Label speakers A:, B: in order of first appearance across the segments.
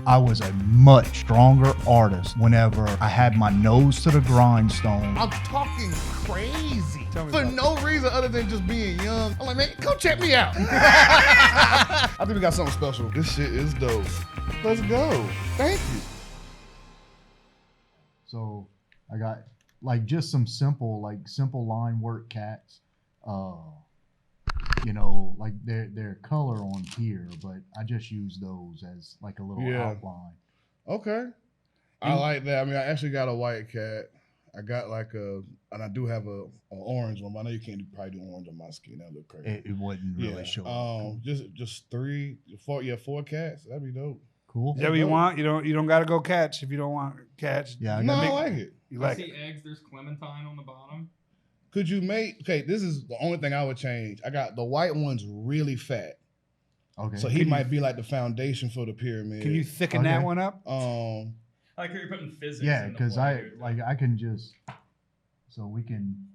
A: I was a much stronger artist whenever I had my nose to the grindstone.
B: I'm talking crazy for
C: about
B: no reason other than just being young. I'm like, man, come check me out. I think we got something special. This shit is dope. Let's go. Thank you.
A: So I got like just some simple line work cats. You know, like their color on here, but I just use those as like a little outline.
B: Okay. I like that. I mean, I actually got a white cat. I got like and I do have an orange one, but I know you can't probably do orange on my skin. That look crazy.
A: It wouldn't really show up.
B: Just 4 cats. That'd be dope.
A: Cool.
C: Is that what you want? You don't got to go cats if you don't want cats.
A: Yeah,
B: I like it.
C: You like
D: I see eggs. There's clementine on the bottom.
B: Could you make, okay, this is the only thing I would change. I got the white one's really fat.
A: Okay.
B: So he might be like the foundation for the pyramid.
C: Can you thicken that one up?
D: I like how you're putting physics.
A: Yeah,
D: into
A: because
D: play.
A: I can just, so we can.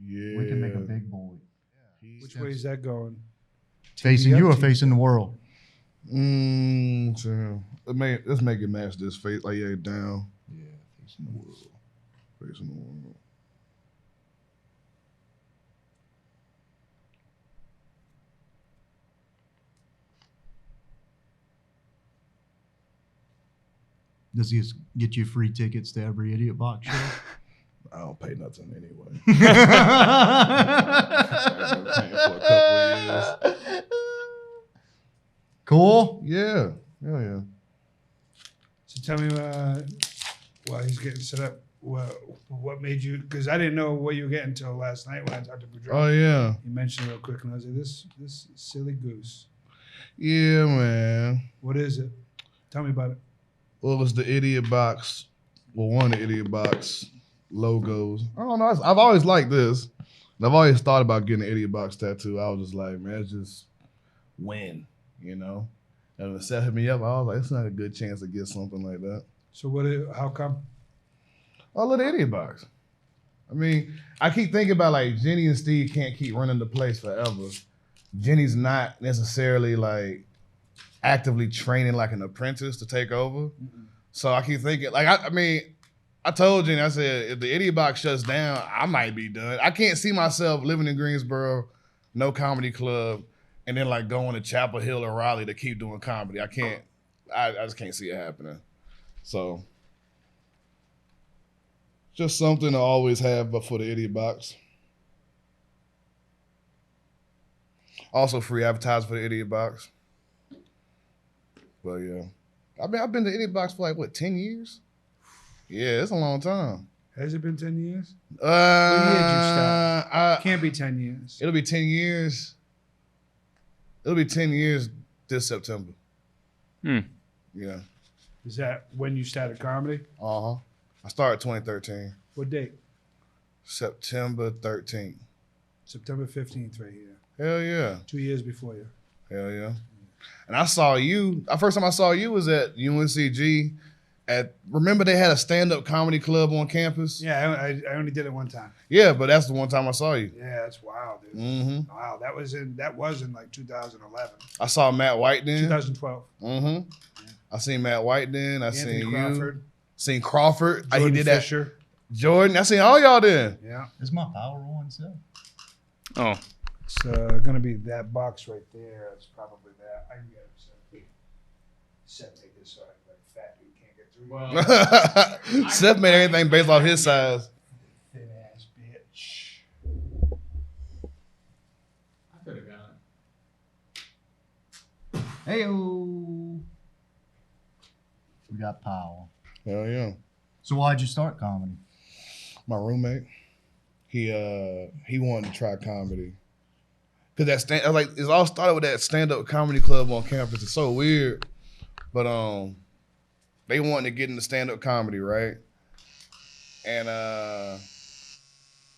B: Yeah.
A: We can make a big boy.
C: Which way is that going?
A: Facing
C: TV
A: you or
C: up, TV
A: facing the world?
B: So let's make it match this face. Like, yeah, down.
A: Yeah, facing the world.
B: Facing the world.
A: Does he get you free tickets to every Idiot Box show?
B: I don't pay nothing anyway.
A: I've
B: been paying for a couple of years.
A: Cool.
B: Yeah. Hell yeah.
C: So tell me while he's getting set up, what made you, because I didn't know what you were getting until last night when I talked to Boodro.
B: Oh, yeah.
C: You mentioned it real quick, and I was like, this silly goose.
B: Yeah, man.
C: What is it? Tell me about it.
B: Well, it's the Idiot Box. Well, one of the Idiot Box logos. I don't know. I've always liked this. And I've always thought about getting an Idiot Box tattoo. I was just like, man, it's just win, you know? And when Seth hit me up, I was like, it's not a good chance to get something like that.
C: So how come?
B: Oh, look, the Idiot Box. I mean, I keep thinking about like Jenny and Steve can't keep running the place forever. Jenny's not necessarily like actively training like an apprentice to take over. Mm-mm. So I keep thinking, like, I mean, I told Jenny, I said, if the Idiot Box shuts down, I might be done. I can't see myself living in Greensboro, no comedy club, and then like going to Chapel Hill or Raleigh to keep doing comedy. I can't, I just can't see it happening. So just something to always have, but for the Idiot Box. Also free advertising for the Idiot Box. But yeah. I mean, I've been to Idiot Box for like, what, 10 years? Yeah, it's a long time.
C: Has it been 10 years? What year did you start? Can't be 10 years.
B: It'll be 10 years. It'll be 10 years this September. Yeah.
C: Is that when you started comedy?
B: Uh-huh. I started 2013.
C: What date?
B: September 13th.
C: September 15th right here.
B: Hell yeah.
C: 2 years before you.
B: Hell yeah. And I saw you, the first time I saw you was at UNCG. Remember they had a stand-up comedy club on campus?
C: Yeah, I only did it one time.
B: Yeah, but that's the one time I saw you.
C: Yeah, that's wild, dude.
B: Mm-hmm.
C: Wow, that was in like 2011.
B: I saw Matt White then.
C: 2012.
B: Mm-hmm. Yeah. I seen Matt White then.
C: Anthony Crawford.
B: You. Seen Crawford.
C: Jordan
B: he did
C: Fisher.
B: That. Jordan. I seen all y'all then.
C: Yeah.
A: Is my power on, Seth?
D: Oh.
C: It's going to be that box right there. It's probably that. I can get it. Seth, take this so I can fat dude can't get through.
D: Well,
B: Seth made everything based off his size.
C: Thin ass bitch.
D: I could have got it.
A: Hey-o. We got power.
B: Hell yeah.
A: So why'd you start comedy?
B: My roommate, he wanted to try comedy. Cause it all started with that stand-up comedy club on campus. It's so weird. But they wanted to get into stand-up comedy, right? And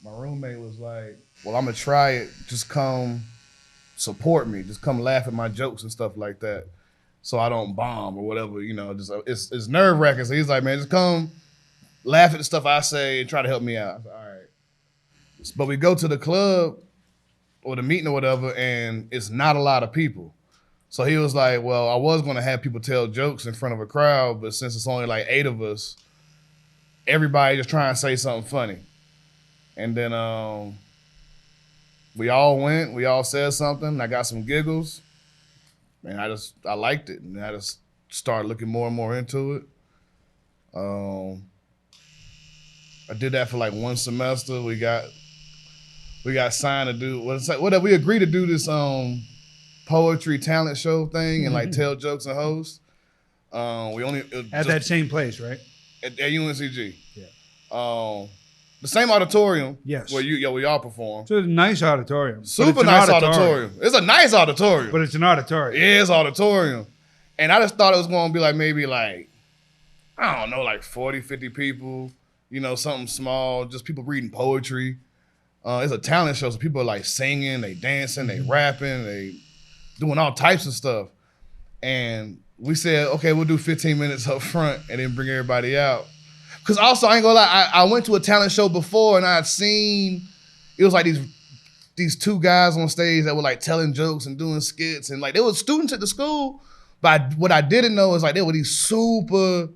B: my roommate was like, well, I'm gonna try it. Just come support me. Just come laugh at my jokes and stuff like that. So I don't bomb or whatever, you know, just it's nerve-wracking. So he's like, man, just come laugh at the stuff I say and try to help me out. I said, all right. But we go to the club or the meeting or whatever, and it's not a lot of people. So he was like, well, I was going to have people tell jokes in front of a crowd, but since it's only like 8 of us, everybody just try and say something funny. And then we all went, we all said something. I got some giggles, and I liked it. And I just started looking more and more into it. I did that for like 1 semester. We got signed to do what we agreed to do this poetry talent show thing and like tell jokes and host. We only
C: at that same place, right?
B: At UNCG.
C: Yeah.
B: The same auditorium.
C: Yes.
B: Where we all perform.
C: So it's a nice auditorium.
B: Super nice auditorium. It's a nice auditorium.
C: But it's an auditorium.
B: Yeah, it's auditorium. And I just thought it was going to be like maybe like, I don't know, like 40, 50 people, you know, something small, just people reading poetry. It's a talent show, so people are like singing, they dancing, they rapping, they doing all types of stuff. And we said, okay, we'll do 15 minutes up front and then bring everybody out. Because also, I ain't gonna lie, I went to a talent show before and I had seen, it was like these 2 guys on stage that were like telling jokes and doing skits. And like, they were students at the school, but what I didn't know is like, they were these super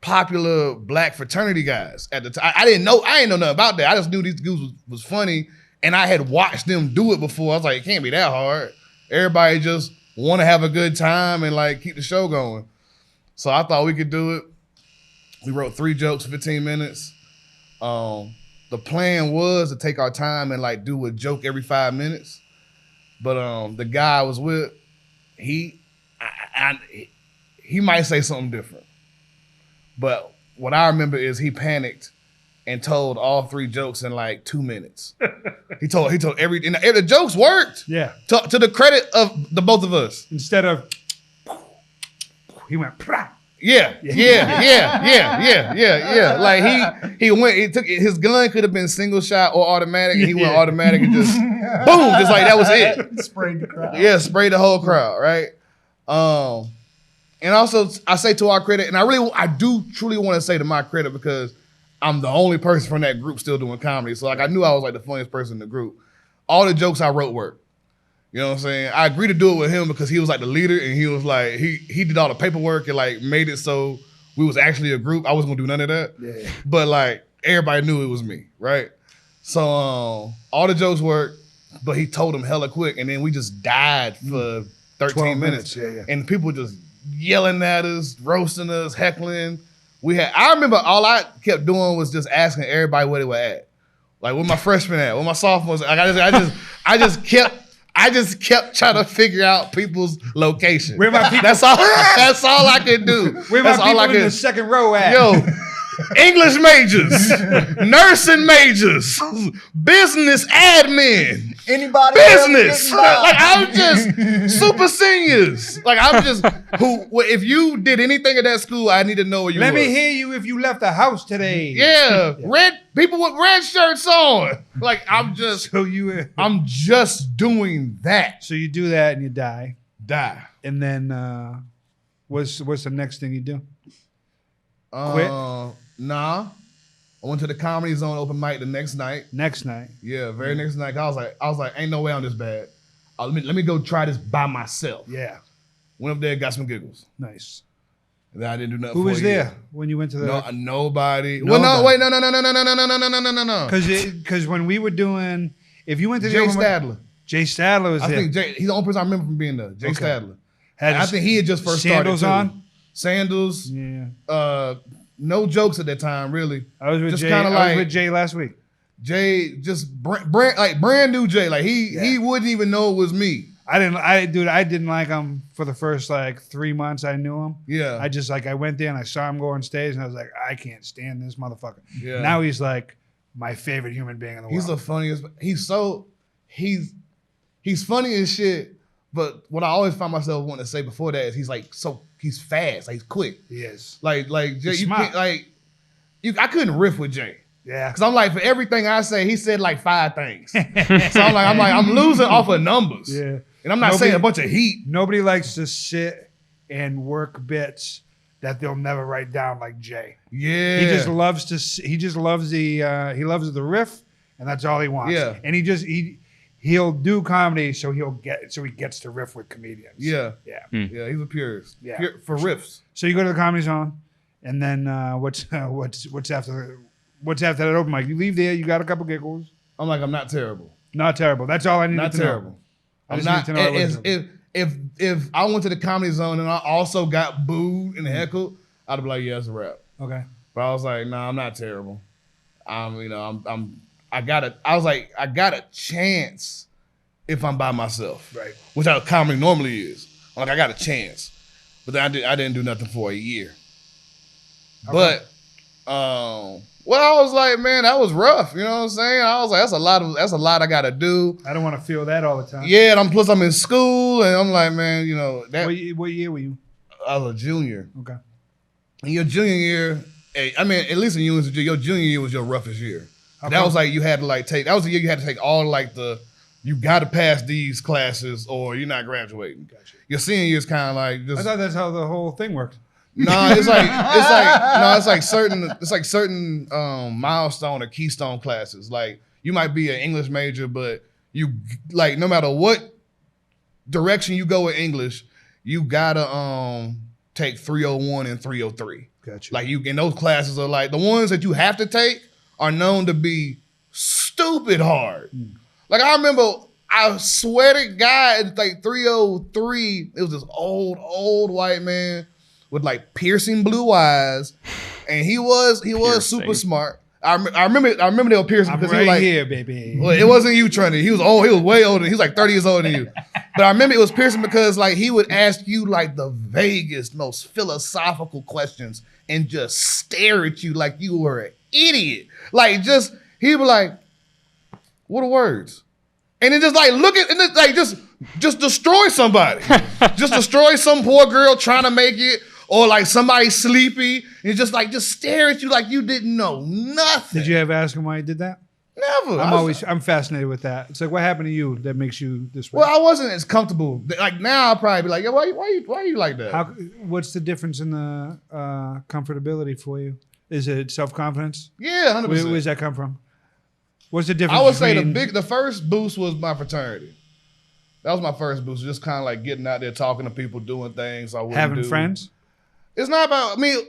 B: popular black fraternity guys at the time. I didn't know nothing about that. I just knew these dudes was funny, and I had watched them do it before. I was like, it can't be that hard. Everybody just want to have a good time and like keep the show going. So I thought we could do it. We wrote 3 jokes, 15 minutes. The plan was to take our time and like do a joke every 5 minutes. But the guy I was with, he might say something different. But what I remember is he panicked and told all 3 jokes in like 2 minutes. he told every, and the jokes worked.
C: Yeah.
B: To the credit of the both of us.
C: Instead of, he went, Prah.
B: Yeah. Like he took his gun could have been single shot or automatic, and he went automatic and just boom, just like that was it.
A: Sprayed the crowd.
B: Yeah, sprayed the whole crowd, right? And also I say to our credit, and I do truly want to say to my credit because I'm the only person from that group still doing comedy. So like I knew I was like the funniest person in the group. All the jokes I wrote worked. You know what I'm saying? I agreed to do it with him because he was like the leader, and he was like, he did all the paperwork and like made it so we was actually a group. I wasn't gonna do none of that. Yeah. But like everybody knew it was me, right? So all the jokes worked, but he told them hella quick, and then we just died for 13 minutes.
C: Yeah.
B: And people just yelling at us, roasting us, heckling. I remember all I kept doing was just asking everybody where they were at. Like, where my freshmen at? Where my sophomores? Like, I just kept trying to figure out people's location.
C: Where my people?
B: That's all I could do.
C: Where my people in the second row at?
B: Yo, English majors, nursing majors, business admin,
A: Anybody
B: business. Like I'm just super seniors. Like I'm just if you did anything at that school, I need to know where you
C: Let
B: were.
C: me hear you if you left the house today.
B: Yeah, red people with red shirts on. Like I'm just doing that.
C: So you do that and you die.
B: And
C: then what's the next thing you do? Quit?
B: Nah. I went to the Comedy Zone open mic the next night. Yeah, very next night. I was like, ain't no way I'm this bad. Let me go try this by myself.
C: Yeah.
B: Went up there, got some giggles.
C: Nice.
B: And then I didn't do nothing.
C: Who was there when you went to the?
B: Nobody. Well, no, wait, no.
C: Because when we were doing, if you went to
B: Jay Stadler.
C: Jay Stadler was there.
B: I think he's the only person I remember from being there. Jay Stadler.
C: I
B: think he had just first started.
C: Sandals on.
B: Sandals.
C: Yeah.
B: No jokes at that time, really.
C: I was with Jay. I was with Jay last week.
B: Jay, just brand new Jay. Like he wouldn't even know it was me.
C: I didn't like him for the first like 3 months I knew him.
B: Yeah.
C: I went there and I saw him go on stage and I was like, I can't stand this motherfucker.
B: Yeah.
C: Now he's like my favorite human being in the world.
B: He's the funniest. He's funny as shit. But what I always find myself wanting to say before that is he's fast, like he's quick.
C: He is.
B: Like Jay,
C: he's
B: you
C: smart.
B: can't I couldn't riff with Jay.
C: Yeah.
B: Cause I'm like, for everything I say, he said like 5 things. So I'm losing off of numbers.
C: Yeah.
B: And I'm not saying a bunch of heat.
C: Nobody likes to sit and work bits that they'll never write down like Jay.
B: Yeah.
C: He just loves the riff, and that's all he wants.
B: Yeah.
C: And he he'll do comedy, so he gets to riff with comedians.
B: Yeah.
C: Yeah.
B: Yeah, he's a purist.
C: Yeah.
B: For riffs.
C: So you go to the Comedy Zone, and then what's after that open mic? You leave there, you got a couple giggles.
B: I'm like, I'm not terrible.
C: Not terrible. That's all I need
B: Not
C: to
B: terrible.
C: know. I
B: I'm
C: just
B: not.
C: need to know I wasn't terrible.
B: If I went to the Comedy Zone and I also got booed and heckled, I'd be like, yeah, it's a rap.
C: Okay.
B: But I was like, nah, I'm not terrible. I got a chance if I'm by myself.
C: Right.
B: Which how comedy normally is. I'm like, I got a chance. But then I didn't do nothing for a year.
C: Okay.
B: But well, I was like, man, that was rough. You know what I'm saying? I was like, that's a lot I gotta do.
C: I don't want to feel that all the time.
B: Yeah, and plus I'm in school, and I'm like, man, you know that.
C: What year were you?
B: I was a junior.
C: Okay.
B: In your junior year, I mean, at least in UNCG, your junior year was your roughest year.
C: Okay.
B: That was like you had to like take. That was the year you had to take all like you got to pass these classes or you're not graduating.
C: Gotcha.
B: Your senior year is kind of like just.
C: I thought that's how the whole thing worked.
B: No, it's like certain milestone or keystone classes. Like you might be an English major, but you like no matter what direction you go with English, you gotta take 301 and 303.
C: Gotcha.
B: Like and those classes are like the ones that you have to take are known to be stupid hard. Like I remember, I swear to God, it's like 303. It was this old white man with like piercing blue eyes, and he was super smart. I remember they were piercing
C: I'm
B: because
C: right
B: he was like,
C: here, baby.
B: well, it wasn't you, Trinity. He was old. He was way older. He was like 30 years older than you. But I remember it was piercing because like he would ask you like the vaguest, most philosophical questions and just stare at you like you were an idiot. Like just he'd be like, "What are words?" And then just like look at and then, like just destroy somebody. Just destroy some poor girl trying to make it. Or like somebody sleepy and just stare at you like you didn't know nothing.
C: Did you ever ask him why he did that?
B: Never.
C: I'm fascinated with that. It's like, what happened to you that makes you this way?
B: Well, I wasn't as comfortable. Like now, I'll probably be like, "Yeah, why you like that?"
C: What's the difference in the comfortability for you? Is it self-confidence?
B: Yeah, 100%.
C: Where does that come from? What's the difference?
B: I would say
C: between...
B: the first boost was my fraternity. That was my first boost. Just kind of like getting out there, talking to people, doing things I wouldn't
C: having
B: do.
C: friends.
B: It's not about. I mean,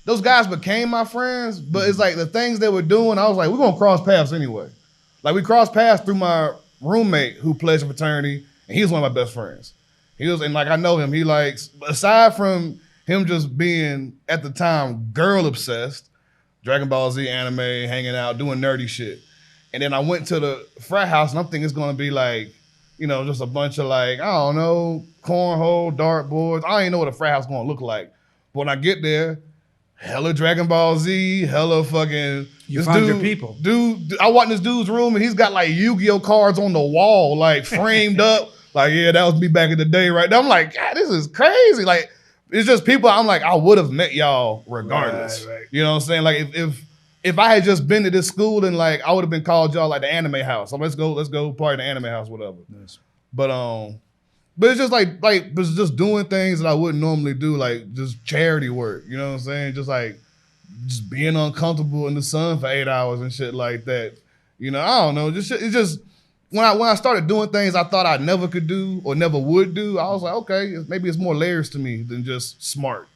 B: those guys became my friends, but it's like the things they were doing. I was like, we're gonna cross paths anyway. Like we crossed paths through my roommate who plays a fraternity, and he was one of my best friends. And like I know him. He likes, aside from him just being at the time girl obsessed, Dragon Ball Z anime, hanging out, doing nerdy shit. And then I went to the frat house, and I'm thinking it's gonna be like, you know, just a bunch of like, I don't know, cornhole, dartboards. I don't even know what a frat house gonna look like. But when I get there, hella Dragon Ball Z, hella fucking.
C: You find your people.
B: Dude, I walk in this dude's room and he's got like Yu-Gi-Oh cards on the wall, like framed up. Like, yeah, that was me back in the day, right? I'm like, God, this is crazy. Like, it's just people. I'm like, I would have met y'all regardless.
C: Right.
B: You know what I'm saying? Like, if I had just been to this school and like I would have been called y'all like the anime house. So let's go party in the anime house, whatever.
C: Nice.
B: But it's just like it's just doing things that I wouldn't normally do, like just charity work. You know what I'm saying? Just being uncomfortable in the sun for 8 hours and shit like that. You know, I don't know. It's just when I started doing things I thought I never could do or never would do, I was like, okay, maybe it's more layers to me than just smart.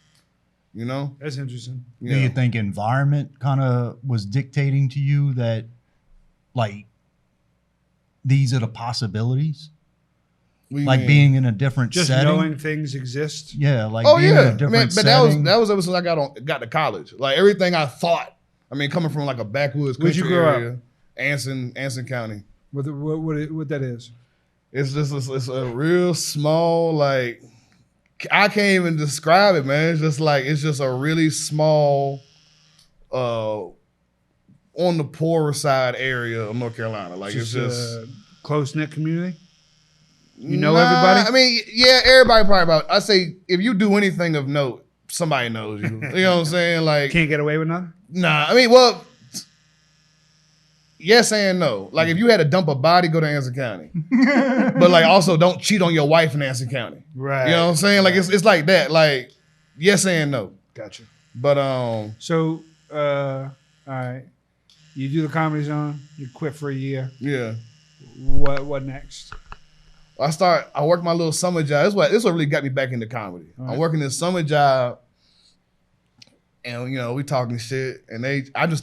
B: You know?
C: That's interesting.
A: Do you think environment kind of was dictating to you that, like, these are the possibilities? Like being in a different
C: just
A: setting?
C: knowing things exist.
A: Yeah, like being in a different setting.
B: that was ever since I got to college. Like everything I thought. I mean, coming from like a backwoods
C: Where'd you
B: country
C: grow
B: area, Anson County.
C: What that is?
B: It's just it's a real small, like, I can't even describe it, man. It's just a really small, on the poorer side area of North Carolina. Like it's just
C: a close-knit community. You know everybody?
B: I mean, yeah, everybody probably I say if you do anything of note, somebody knows you. You know what I'm saying? Like
C: can't get away with nothing?
B: Nah, I mean, well, yes and no. Like if you had to dump a body, go to Anson County. But like also don't cheat on your wife in Anson County.
C: Right.
B: You know what I'm saying? Like it's like that. Like yes and no.
C: Gotcha.
B: But
C: so all right. You do the Comedy Zone. You quit for a year.
B: Yeah.
C: What next?
B: I worked my little summer job. This what really got me back into comedy.
C: Right.
B: I'm working this summer job, and we talking shit, and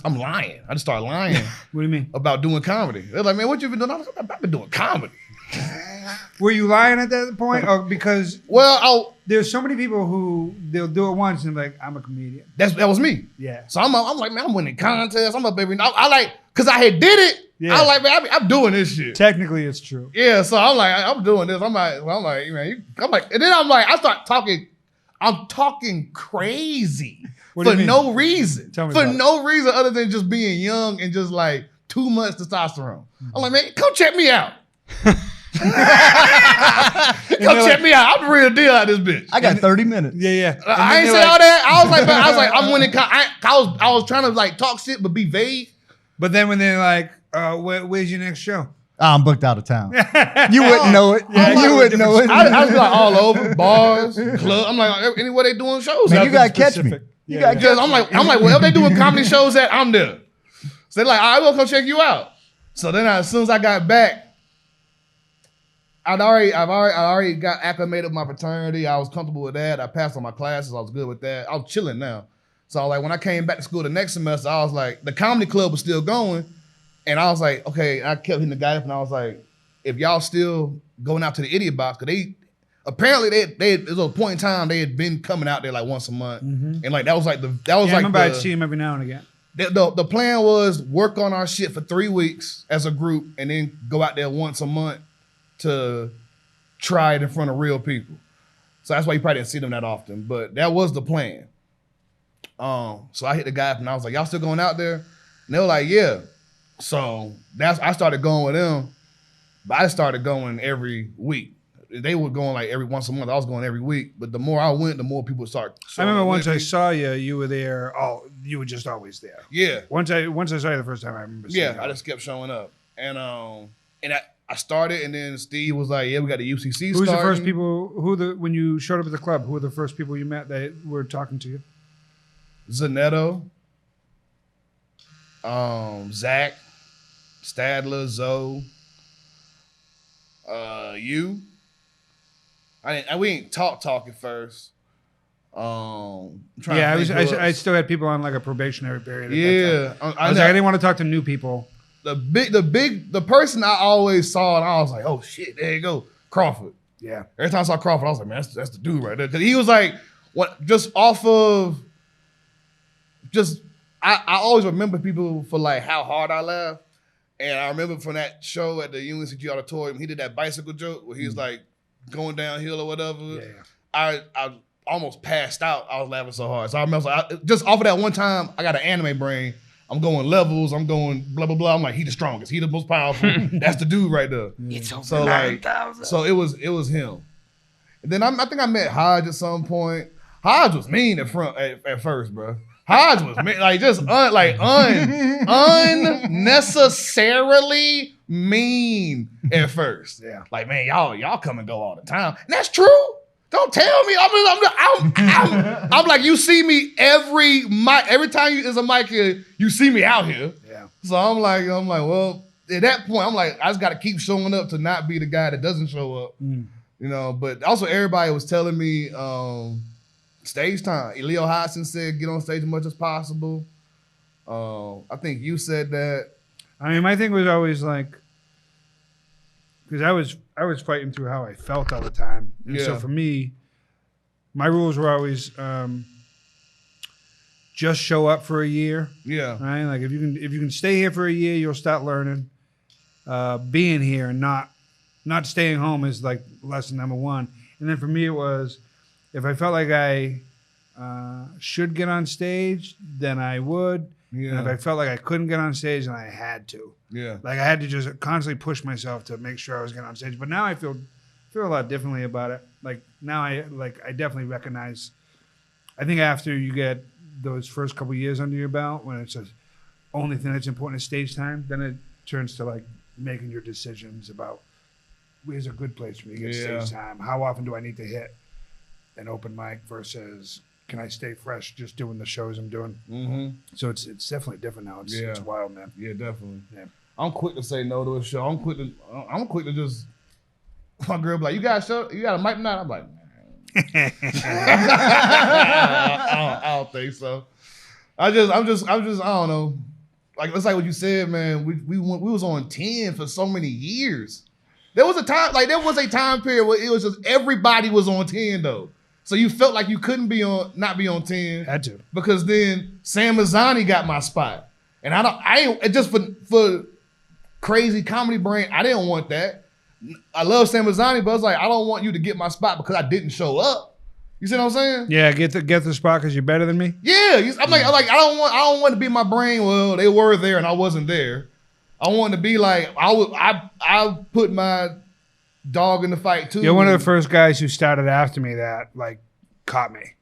B: I'm lying. I just start lying
C: What do you mean?
B: about doing comedy. They're like, man, what you been doing? I've been doing comedy.
C: Were you lying at that point? Or because there's so many people who they'll do it once and like, I'm a comedian.
B: that was me.
C: Yeah.
B: So I'm like, man, I'm winning contests. I'm up every night. I like, cause I had did it.
C: Yeah.
B: I was like, man, I'm doing this shit.
C: Technically, it's true.
B: Yeah, so I'm like, I'm doing this. I'm like, man, and then I start talking. I'm talking crazy
C: What do
B: for
C: you mean?
B: no reason.
C: Tell me
B: For
C: about it.
B: no reason other than just being young and just like too much testosterone. I'm like, man, come check me out. Come check me out. I'm the real deal out of this bitch.
A: I got 30 minutes.
C: Yeah.
B: I ain't say all that. I was like, I'm winning. I was trying to like talk shit but be vague.
C: But then when they're like, where's your next show?
A: I'm booked out of town. You wouldn't know it. You wouldn't know it.
B: I was like all over bars, club. I'm like anywhere they doing shows.
A: Man,
B: at.
A: you gotta catch me.
C: specific.
A: You
C: Yeah,
A: gotta
B: Because
A: catch
B: I'm like, well, if they doing comedy shows at, I'm there. So they're like, I will come check you out. So then as soon as I got back, I've already got acclimated with my fraternity. I was comfortable with that. I passed on my classes. I was good with that. I was chilling now. So like when I came back to school the next semester, I was like, the comedy club was still going. And I was like, okay, I kept hitting the guy up and I was like, if y'all still going out to the idiot box, because there was a point in time they had been coming out there like once a month.
C: Mm-hmm.
B: And like that was
C: I remember I'd see him every now and again.
B: the plan was work on our shit for 3 weeks as a group and then go out there once a month to try it in front of real people. So that's why you probably didn't see them that often, but that was the plan. So I hit the guy up and I was like, y'all still going out there? And they were like, yeah. So I started going with them, but I started going every week. They were going like every once a month. I was going every week, but the more I went, the more people start.
C: I remember once I saw you, you were there. Oh, you were just always there.
B: Yeah.
C: Once I saw you the first time, I remember seeing you.
B: I just kept showing up. And I started, and then Steve was like, yeah, we got the UCC
C: Who's the
B: starting.
C: first people, when you showed up at the club, who were the first people you met that were talking to you?
B: Zanetto, Zach, Stadler, Zoe, you. We ain't talk at first.
C: I still had people on like a probationary period. At that time.
B: I
C: I didn't want to talk to new people.
B: The person I always saw, and I was like, oh shit, there you go, Crawford.
C: Yeah.
B: Every time I saw Crawford, I was like, man, that's the dude right there, because he was like, just off of, I always remember people for like how hard I laughed, and I remember from that show at the UNCG auditorium, he did that bicycle joke where he was like going downhill or whatever.
C: Yeah.
B: I almost passed out. I was laughing so hard. So I remember just off of that one time, I got an anime brain. I'm going levels. I'm going blah blah blah. I'm like, he the strongest. He the most powerful. That's the dude right there.
C: It's over
B: So like, so it was him. And then I think I met Hodge at some point. Hodge was mean at first, bro. Hodge was mean, like just unnecessarily mean at first.
C: Yeah.
B: Like, man, y'all come and go all the time. And that's true. Don't tell me. I'm like, you see me every time there's a mic here, you see me out here.
C: Yeah.
B: So I'm like, well, at that point, I'm like, I just got to keep showing up to not be the guy that doesn't show up. But also everybody was telling me stage time. Leo Hodson said, get on stage as much as possible. I think you said that.
C: I mean, my thing was always like, because I was fighting through how I felt all the time, and so for me, my rules were always just show up for a year.
B: Yeah.
C: Right. Like if you can stay here for a year, you'll start learning. Being here and not staying home is like lesson number one. And then for me, it was if I felt like I should get on stage, then I would.
B: Yeah.
C: And if I felt like I couldn't get on stage, then I had to.
B: Yeah.
C: Like I had to just constantly push myself to make sure I was getting on stage. But now I feel a lot differently about it. Like now I definitely recognize. I think after you get those first couple years under your belt, when it's the only thing that's important is stage time, then it turns to like making your decisions about where's a good place for me to get stage time. How often do I need to hit an open mic versus can I stay fresh just doing the shows I'm doing?
B: Mm-hmm.
C: So it's definitely different now. It's wild, man.
B: Yeah, definitely.
C: Yeah.
B: I'm quick to say no to a show. I'm quick to just. My girl be like, you got a mic tonight? I'm like, I don't think so. I'm just I don't know. Like it's like what you said, man. We was on 10 for so many years. There was a time period where it was just everybody was on 10 though. So you felt like you couldn't not be on 10.
C: Had to.
B: Because then Sam Mazzani got my spot. And I ain't just for crazy comedy brain, I didn't want that. I love Sam Mazzani, but I was like, I don't want you to get my spot because I didn't show up. You see what I'm saying?
C: Yeah, get the spot because you're better than me.
B: Yeah, I'm like I don't want to be my brain. Well, they were there and I wasn't there. I want to be like I put my dog in the fight too.
C: You're one of the first guys who started after me that like caught me.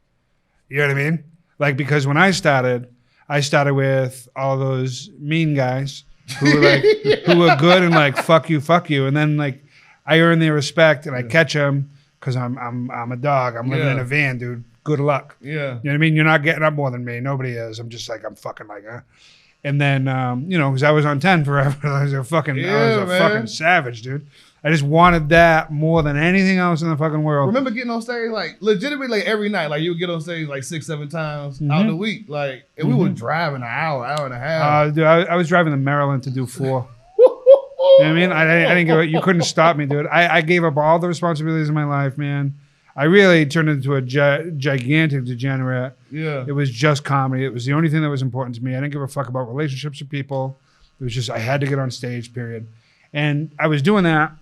C: You know what I mean? Like because when I started with all those mean guys who were like who were good and like fuck you, and then like I earn their respect and I catch them because I'm a dog. I'm living in a van, dude. Good luck.
B: Yeah.
C: You know what I mean? You're not getting up more than me. Nobody is. I'm just like I'm fucking like And then because I was on 10 forever. I was a fucking savage, dude. I just wanted that more than anything else in the fucking world.
B: Remember getting on stage like legitimately like every night, like you would get on stage like 6-7 times out the week, like, and we were driving an hour and a half.
C: Dude, I was driving to Maryland to do 4. You know what I mean? I didn't give it. You couldn't stop me, dude. I gave up all the responsibilities in my life, man. I really turned into a gigantic degenerate.
B: Yeah.
C: It was just comedy. It was the only thing that was important to me. I didn't give a fuck about relationships with people. It was just I had to get on stage, period. And I was doing that.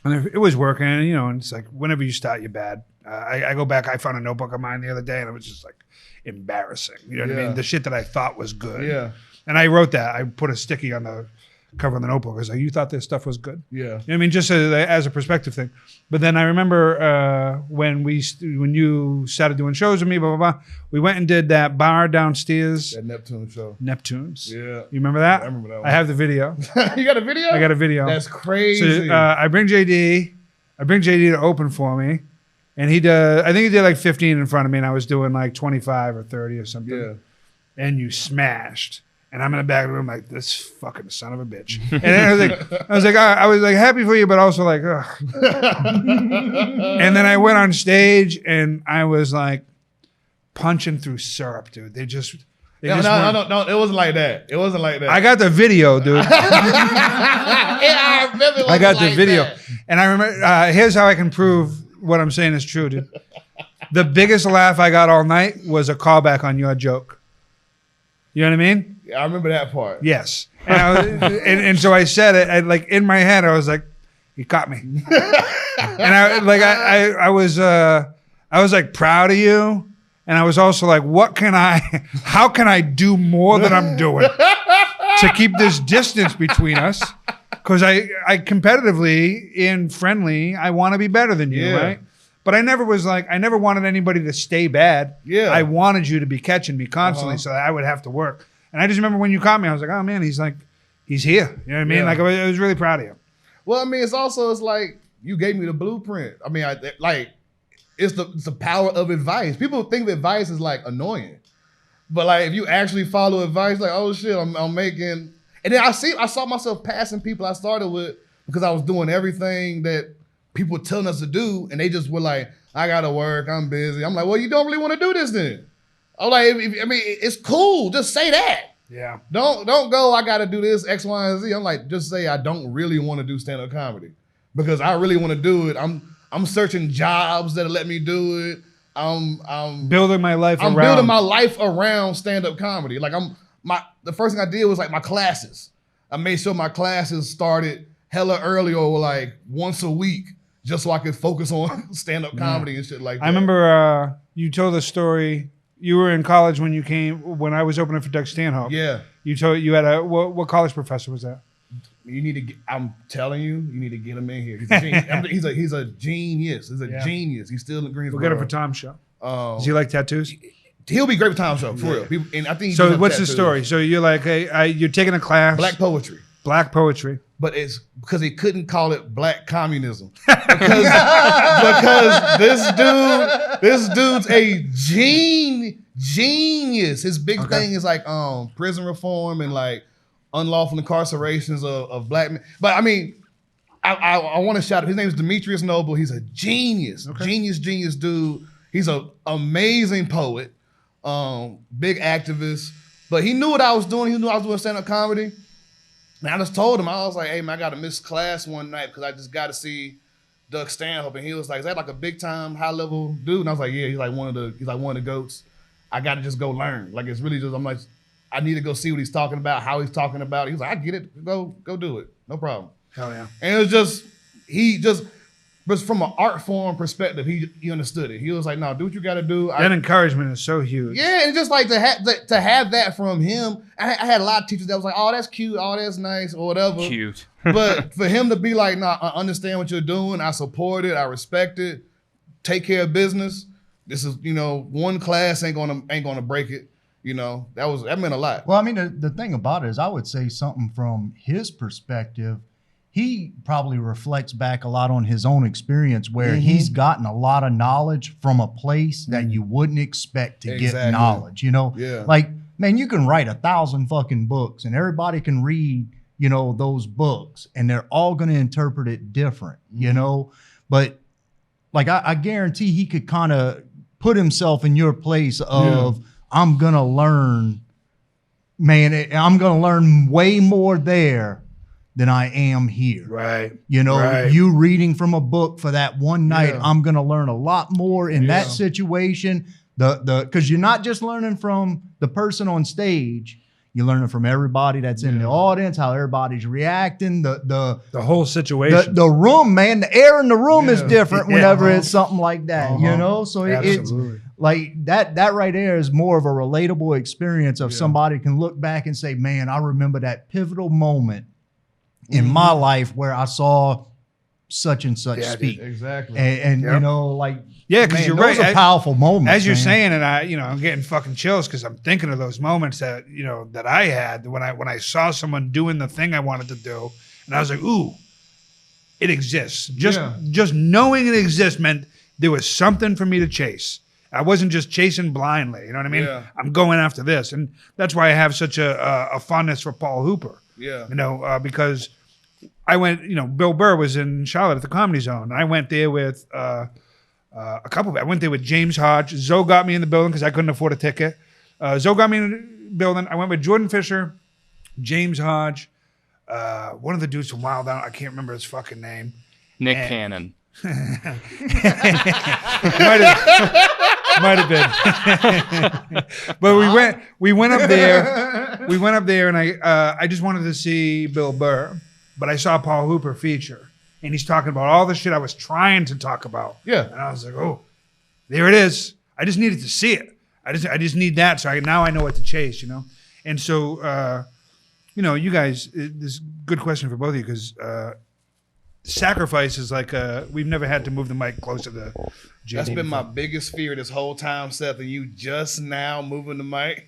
C: And it was working, and it's like whenever you start, you're bad. I go back, I found a notebook of mine the other day, and it was just like embarrassing. You know what I mean? The shit that I thought was good. Yeah. And I wrote that. I put a sticky on the cover of the notebook. I was like, you thought this stuff was good? Yeah. You know what I mean? Just as a perspective thing. But then I remember when you started doing shows with me, blah, blah, blah, we went and did that bar downstairs.
B: That Neptune show.
C: Neptunes.
B: Yeah.
C: You remember that?
B: I remember that one.
C: I have the video.
B: You got a video?
C: I got a video.
B: That's crazy.
C: So I bring JD to open for me. And he does, I think he did like 15 in front of me, and I was doing like 25 or 30 or something. Yeah. And you smashed. And I'm in the back of the room like, this fucking son of a bitch. And then I was like happy for you, but also like, ugh. And then I went on stage and I was like punching through syrup, dude. No,
B: it wasn't like that. It wasn't like that.
C: I got the video, dude.
B: I remember
C: I got the video. That. And I remember, here's how I can prove what I'm saying is true, dude. The biggest laugh I got all night was a callback on your joke. You know what I mean?
B: Yeah, I remember that part.
C: Yes. And, and so I said it, like in my head, I was like, you caught me. And I was like proud of you. And I was also like, how can I do more than I'm doing to keep this distance between us? Because I competitively and friendly, I want to be better than you, right? But I never wanted anybody to stay bad. Yeah. I wanted you to be catching me constantly so that I would have to work. And I just remember when you caught me, I was like, oh man, he's here. You know what I mean? Like I was really proud of you.
B: Well, I mean, it's like you gave me the blueprint. I mean, it's the power of advice. People think advice is like annoying. But like if you actually follow advice, like, oh shit, I'm making, and then I saw myself passing people I started with because I was doing everything that people were telling us to do, and they just were like, I gotta work, I'm busy. I'm like, well, you don't really want to do this then. I'm like, it's cool, just say that. Yeah. Don't go, I gotta do this, X, Y, and Z. I'm like, just say I don't really want to do stand-up comedy. Because I really want to do it. I'm searching jobs that'll let me do it. I'm
C: building my life around.
B: I'm building my life around stand-up comedy. Like the first thing I did was like my classes. I made sure my classes started hella early or like once a week, just so I could focus on stand-up comedy and shit like that.
C: I remember you told the story. You were in college when I was opening for Doug Stanhope. Yeah. You had what college professor was that?
B: I'm telling you, you need to get him in here. He's a genius. He's a genius. He's a genius. He's still in Greensboro.
C: We'll get him for Tom's show. Does he like tattoos?
B: He'll be great for Tom's show, for real. And I think
C: so. What's the story? So you're like, hey, you're taking a class.
B: Black poetry.
C: Black poetry.
B: But it's because he couldn't call it black communism. Because this dude's a genius. His big thing is like prison reform and like unlawful incarcerations of black men. But I mean, I want to shout out. His name is Demetrius Noble. He's a genius, genius dude. He's an amazing poet, big activist. But he knew what I was doing. He knew I was doing stand-up comedy. And I just told him, I was like, hey man, I got to miss class one night because I just got to see Doug Stanhope. And he was like, is that like a big time, high level dude? And I was like, yeah, he's like one of the goats. I got to just go learn. Like it's really just, I'm like, I need to go see what he's talking about, how he's talking about it. He was like, I get it. Go do it. No problem.
C: Hell yeah.
B: And it was but from an art form perspective, he understood it. He was like, no, do what you got to do.
C: That encouragement is so huge.
B: Yeah, and just like to have that from him. I had a lot of teachers that was like, oh, that's cute, oh, that's nice, or whatever.
D: Cute.
B: But for him to be like, nah, I understand what you're doing. I support it. I respect it. Take care of business. This is, one class ain't gonna break it. That meant a lot.
A: Well, I mean, the thing about it is I would say something from his perspective. He probably reflects back a lot on his own experience where he's gotten a lot of knowledge from a place that you wouldn't expect to get knowledge,
B: Yeah.
A: Like, man, you can write 1,000 fucking books and everybody can read, those books and they're all going to interpret it different, but like, I guarantee he could kind of put himself in your place of, I'm going to learn, man, I'm going to learn way more there than I am here.
C: Right.
A: You reading from a book for that one night, I'm going to learn a lot more in that situation. Because you're not just learning from the person on stage, you're learning from everybody that's in the audience, how everybody's reacting, the
C: whole situation.
A: The room, man, the air in the room is different whenever it's something like that, So it's like that right there is more of a relatable experience of somebody can look back and say, man, I remember that pivotal moment in my life where I saw such and such speak.
B: Exactly.
A: And
C: because you're right.
A: Those are powerful moments.
C: As you're saying it, I'm getting fucking chills because I'm thinking of those moments that, that I had when I saw someone doing the thing I wanted to do. And I was like, ooh, it exists. Just knowing it exists meant there was something for me to chase. I wasn't just chasing blindly. You know what I mean?
B: Yeah.
C: I'm going after this. And that's why I have such a fondness for Paul Hooper.
B: Yeah.
C: Because I went, Bill Burr was in Charlotte at the Comedy Zone. And I went there with a couple of, I went there with James Hodge. Zoe got me in the building because I couldn't afford a ticket. Zoe got me in the building. I went with Jordan Fisher, James Hodge, one of the dudes from Wild Out. I can't remember his fucking name.
D: Nick Cannon.
C: Might have been. But we went up there and I just wanted to see Bill Burr, but I saw Paul Hooper feature and he's talking about all the shit I was trying to talk about.
B: Yeah.
C: And I was like, oh, there it is. I just needed to see it. I just need that. So now I know what to chase, And so, you guys, this is a good question for both of you because, sacrifice is like we've never had to move the mic closer to JD.
B: That's been my biggest fear this whole time, Seth, and you just now moving the mic.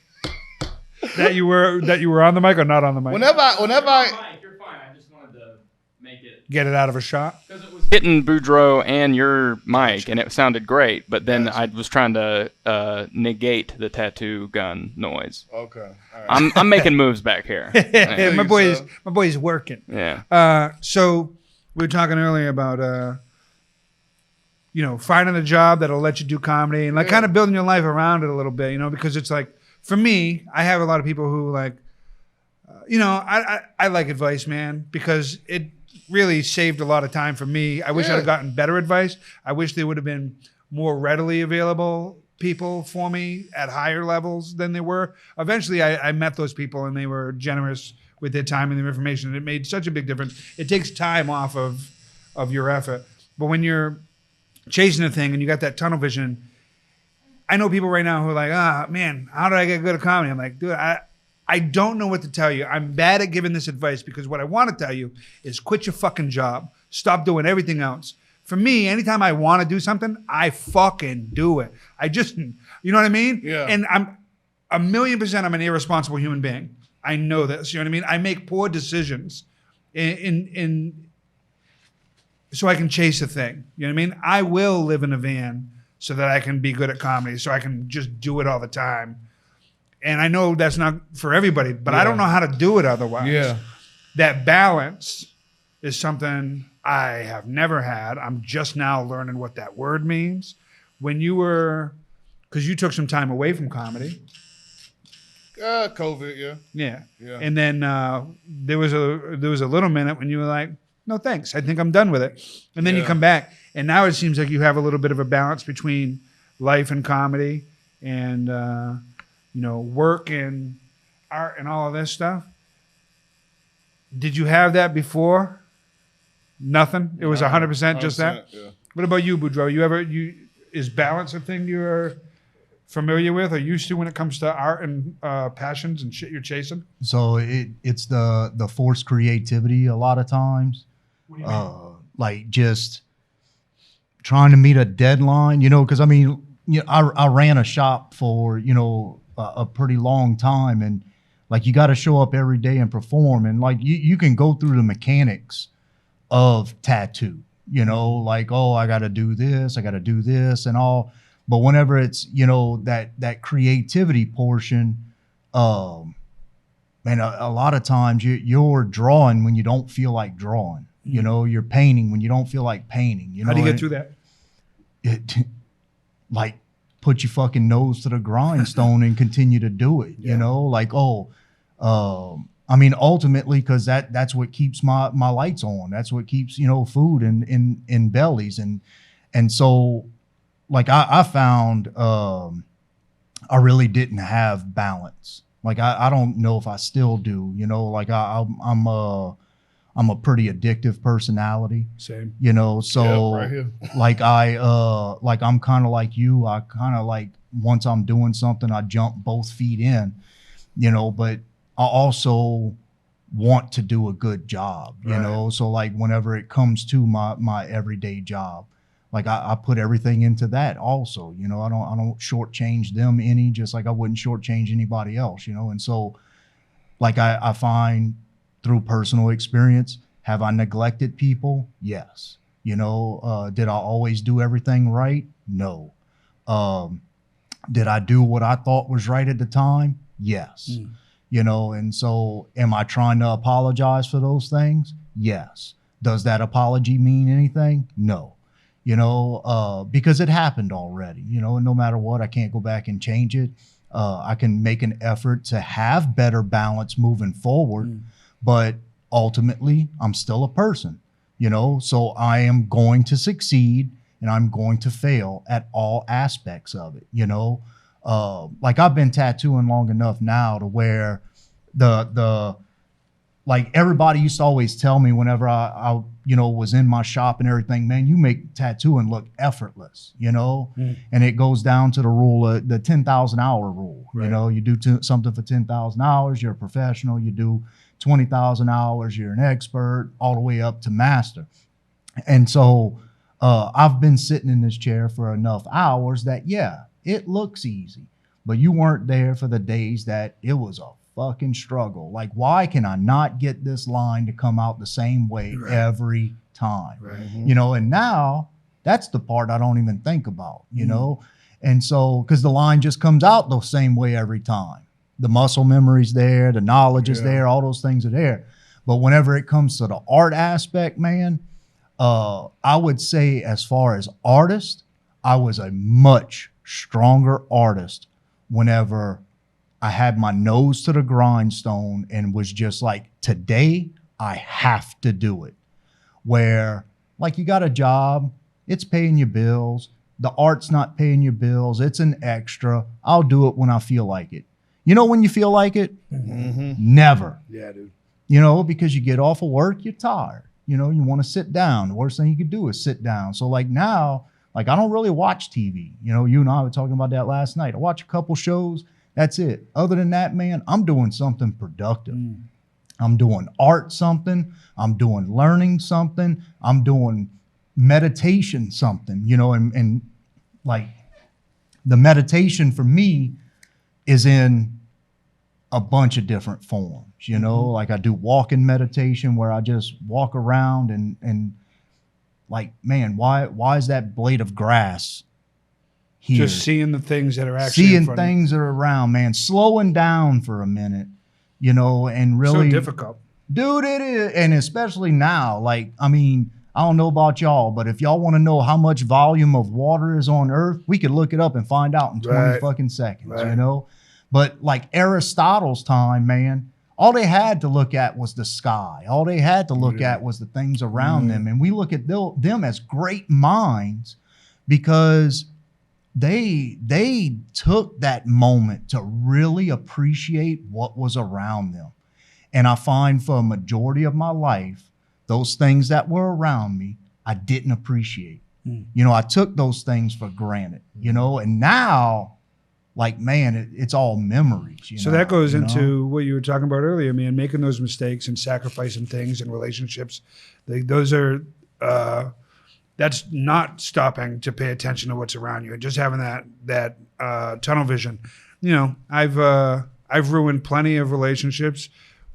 C: that you were on the mic or not on the mic?
B: Whenever I
D: You're fine. I just wanted to make it
C: get it out of a shot.
D: because it was hitting Boodro and your mic, and it sounded great. But then I was trying to negate the tattoo gun noise.
B: Okay. All right.
D: I'm making moves back here. Yeah.
C: my boy's working.
D: Yeah.
C: So we were talking earlier about finding a job that'll let you do comedy and kind of building your life around it a little bit, because it's like, for me, I have a lot of people who I like advice, man, because it really saved a lot of time for me. I wish I'd have gotten better advice. I wish there would have been more readily available people for me at higher levels than they were. Eventually, I met those people and they were generous with their time and their information. And it made such a big difference. It takes time off of your effort. But when you're chasing a thing and you got that tunnel vision, I know people right now who are like, man, how did I get good at comedy? I'm like, dude, I don't know what to tell you. I'm bad at giving this advice because what I want to tell you is quit your fucking job. Stop doing everything else. For me, anytime I want to do something, I fucking do it. I just, you know what I mean?
B: Yeah.
C: And I'm 1,000,000% I'm an irresponsible human being. I know this. You know what I mean? I make poor decisions in so I can chase a thing. You know what I mean? I will live in a van so that I can be good at comedy, so I can just do it all the time. And I know that's not for everybody, but I don't know how to do it otherwise.
B: Yeah.
C: That balance is something I have never had. I'm just now learning what that word means. When you were, because you took some time away from comedy.
B: COVID,
C: Yeah.
B: Yeah.
C: And then there was a little minute when you were like, no thanks, I think I'm done with it. And then you come back, and now it seems like you have a little bit of a balance between life and comedy, and work and art and all of this stuff. Did you have that before? Nothing. It was 100% just that.
B: Yeah.
C: What about you, Boodro? Is balance a thing you're familiar with or used to when it comes to art and passions and shit you're chasing?
A: So it's the forced creativity a lot of times.
C: What do you mean?
A: Like just trying to meet a deadline, because I ran a shop for, a pretty long time, and like you got to show up every day and perform, and like you can go through the mechanics of tattoo, like, oh, I got to do this and all. But whenever it's, that creativity portion, man, a lot of times you're drawing when you don't feel like drawing. You're painting when you don't feel like painting.
C: How do you get through that?
A: It, like, put your fucking nose to the grindstone and continue to do it. Like, ultimately, because that's what keeps my lights on. That's what keeps food in bellies, and so like I found I really didn't have balance. Like I don't know if I still do. Like I'm a pretty addictive personality.
C: Same.
A: So
B: right here.
A: like I'm kind of like you. I kind of like, once I'm doing something, I jump both feet in, but I also want to do a good job, So like whenever it comes to my everyday job, like I put everything into that also, I don't shortchange them any, just like I wouldn't shortchange anybody else, and so like I find through personal experience, have I neglected people? Yes. Did I always do everything right? No. Did I do what I thought was right at the time? Yes. And so am I trying to apologize for those things? Yes. Does that apology mean anything? No. Because it happened already, and no matter what, I can't go back and change it. I can make an effort to have better balance moving forward. But ultimately, I'm still a person, so I am going to succeed and I'm going to fail at all aspects of it, like I've been tattooing long enough now to where like everybody used to always tell me whenever I was in my shop and everything, man, you make tattooing look effortless, and it goes down to the rule of the 10,000 hour rule. Right. You do something for 10,000 hours, you're a professional. You do 20,000 hours, you're an expert, all the way up to master. And so I've been sitting in this chair for enough hours that, yeah, it looks easy, but you weren't there for the days that it was a fucking struggle. Like, why can I not get this line to come out the same way every time? Right. And now that's the part I don't even think about, and so, because the line just comes out the same way every time. The muscle memory's there, the knowledge is there, all those things are there. But whenever it comes to the art aspect, man, I would say as far as artist, I was a much stronger artist whenever I had my nose to the grindstone and was just like, today I have to do it. Where like you got a job, it's paying your bills. The art's not paying your bills. It's an extra. I'll do it when I feel like it. When you feel like it? Never.
C: Yeah, dude.
A: Because you get off of work, you're tired. You want to sit down. The worst thing you could do is sit down. So like now, like I don't really watch TV. You and I were talking about that last night. I watch a couple shows. That's it. Other than that, man, I'm doing something productive. I'm doing art something. I'm doing learning something. I'm doing meditation something, and like the meditation for me is in a bunch of different forms, you know, like I do walking meditation where I just walk around and like, man, why is that blade of grass here?
C: Just seeing the things that are actually
A: seeing
C: in front
A: things that are around, man, slowing down for a minute, you know, and
C: of you.
A: really
C: So difficult.
A: dude, it is. And especially now, like, I mean, I don't know about y'all, but if y'all want to know how much volume of water is on Earth, we could look it up and find out in 20
C: Right.
A: fucking seconds,
C: Right.
A: you know? But like Aristotle's time, man, all they had to look at was the sky. All they had to look at was the things around them. And we look at them as great minds because they took that moment to really appreciate what was around them. And I find for a majority of my life, those things that were around me, I didn't appreciate. You know, I took those things for granted, you know, and now, like, man, it's all memories.
C: So that goes into what you were talking about earlier, man, making those mistakes and sacrificing things in relationships. Those are, that's not stopping to pay attention to what's around you and just having that tunnel vision. You know, I've ruined plenty of relationships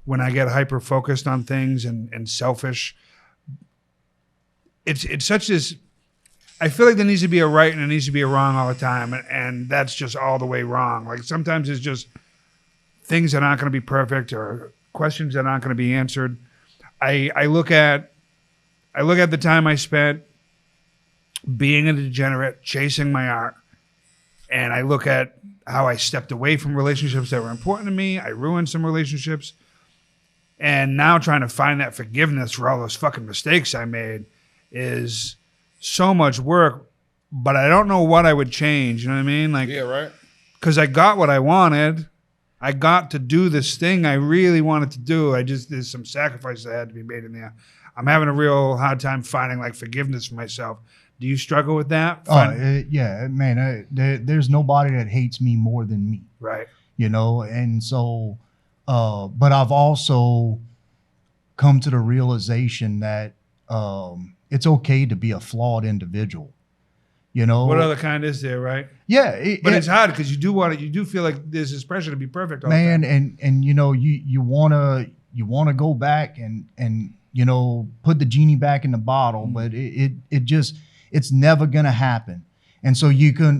C: when I get hyper focused on things and selfish. It's such this. I feel like there needs to be a right and there needs to be a wrong all the time, and that's just all the way wrong. Like sometimes it's just things that aren't going to be perfect or questions that aren't going to be answered. I look at the time I spent being a degenerate, chasing my art, and I look at how I stepped away from relationships that were important to me. I ruined some relationships, and now trying to find that forgiveness for all those fucking mistakes I made is so much work, but I don't know what I would change. You know what I mean? Like,
B: Yeah, right.
C: because I got what I wanted. I got to do this thing I really wanted to do. There's some sacrifices that had to be made in there. I'm having a real hard time finding like forgiveness for myself. Do you struggle with that?
A: Yeah, man, there's nobody that hates me more than me,
C: Right.
A: you know? And so, but I've also come to the realization that, it's okay to be a flawed individual, you know?
C: What other kind is there, right?
A: Yeah.
C: But it's hard because you do feel like there's this pressure to be perfect all the
A: man,
C: time.
A: and you know, you wanna go back and you know, put the genie back in the bottle, but it's never gonna happen. And so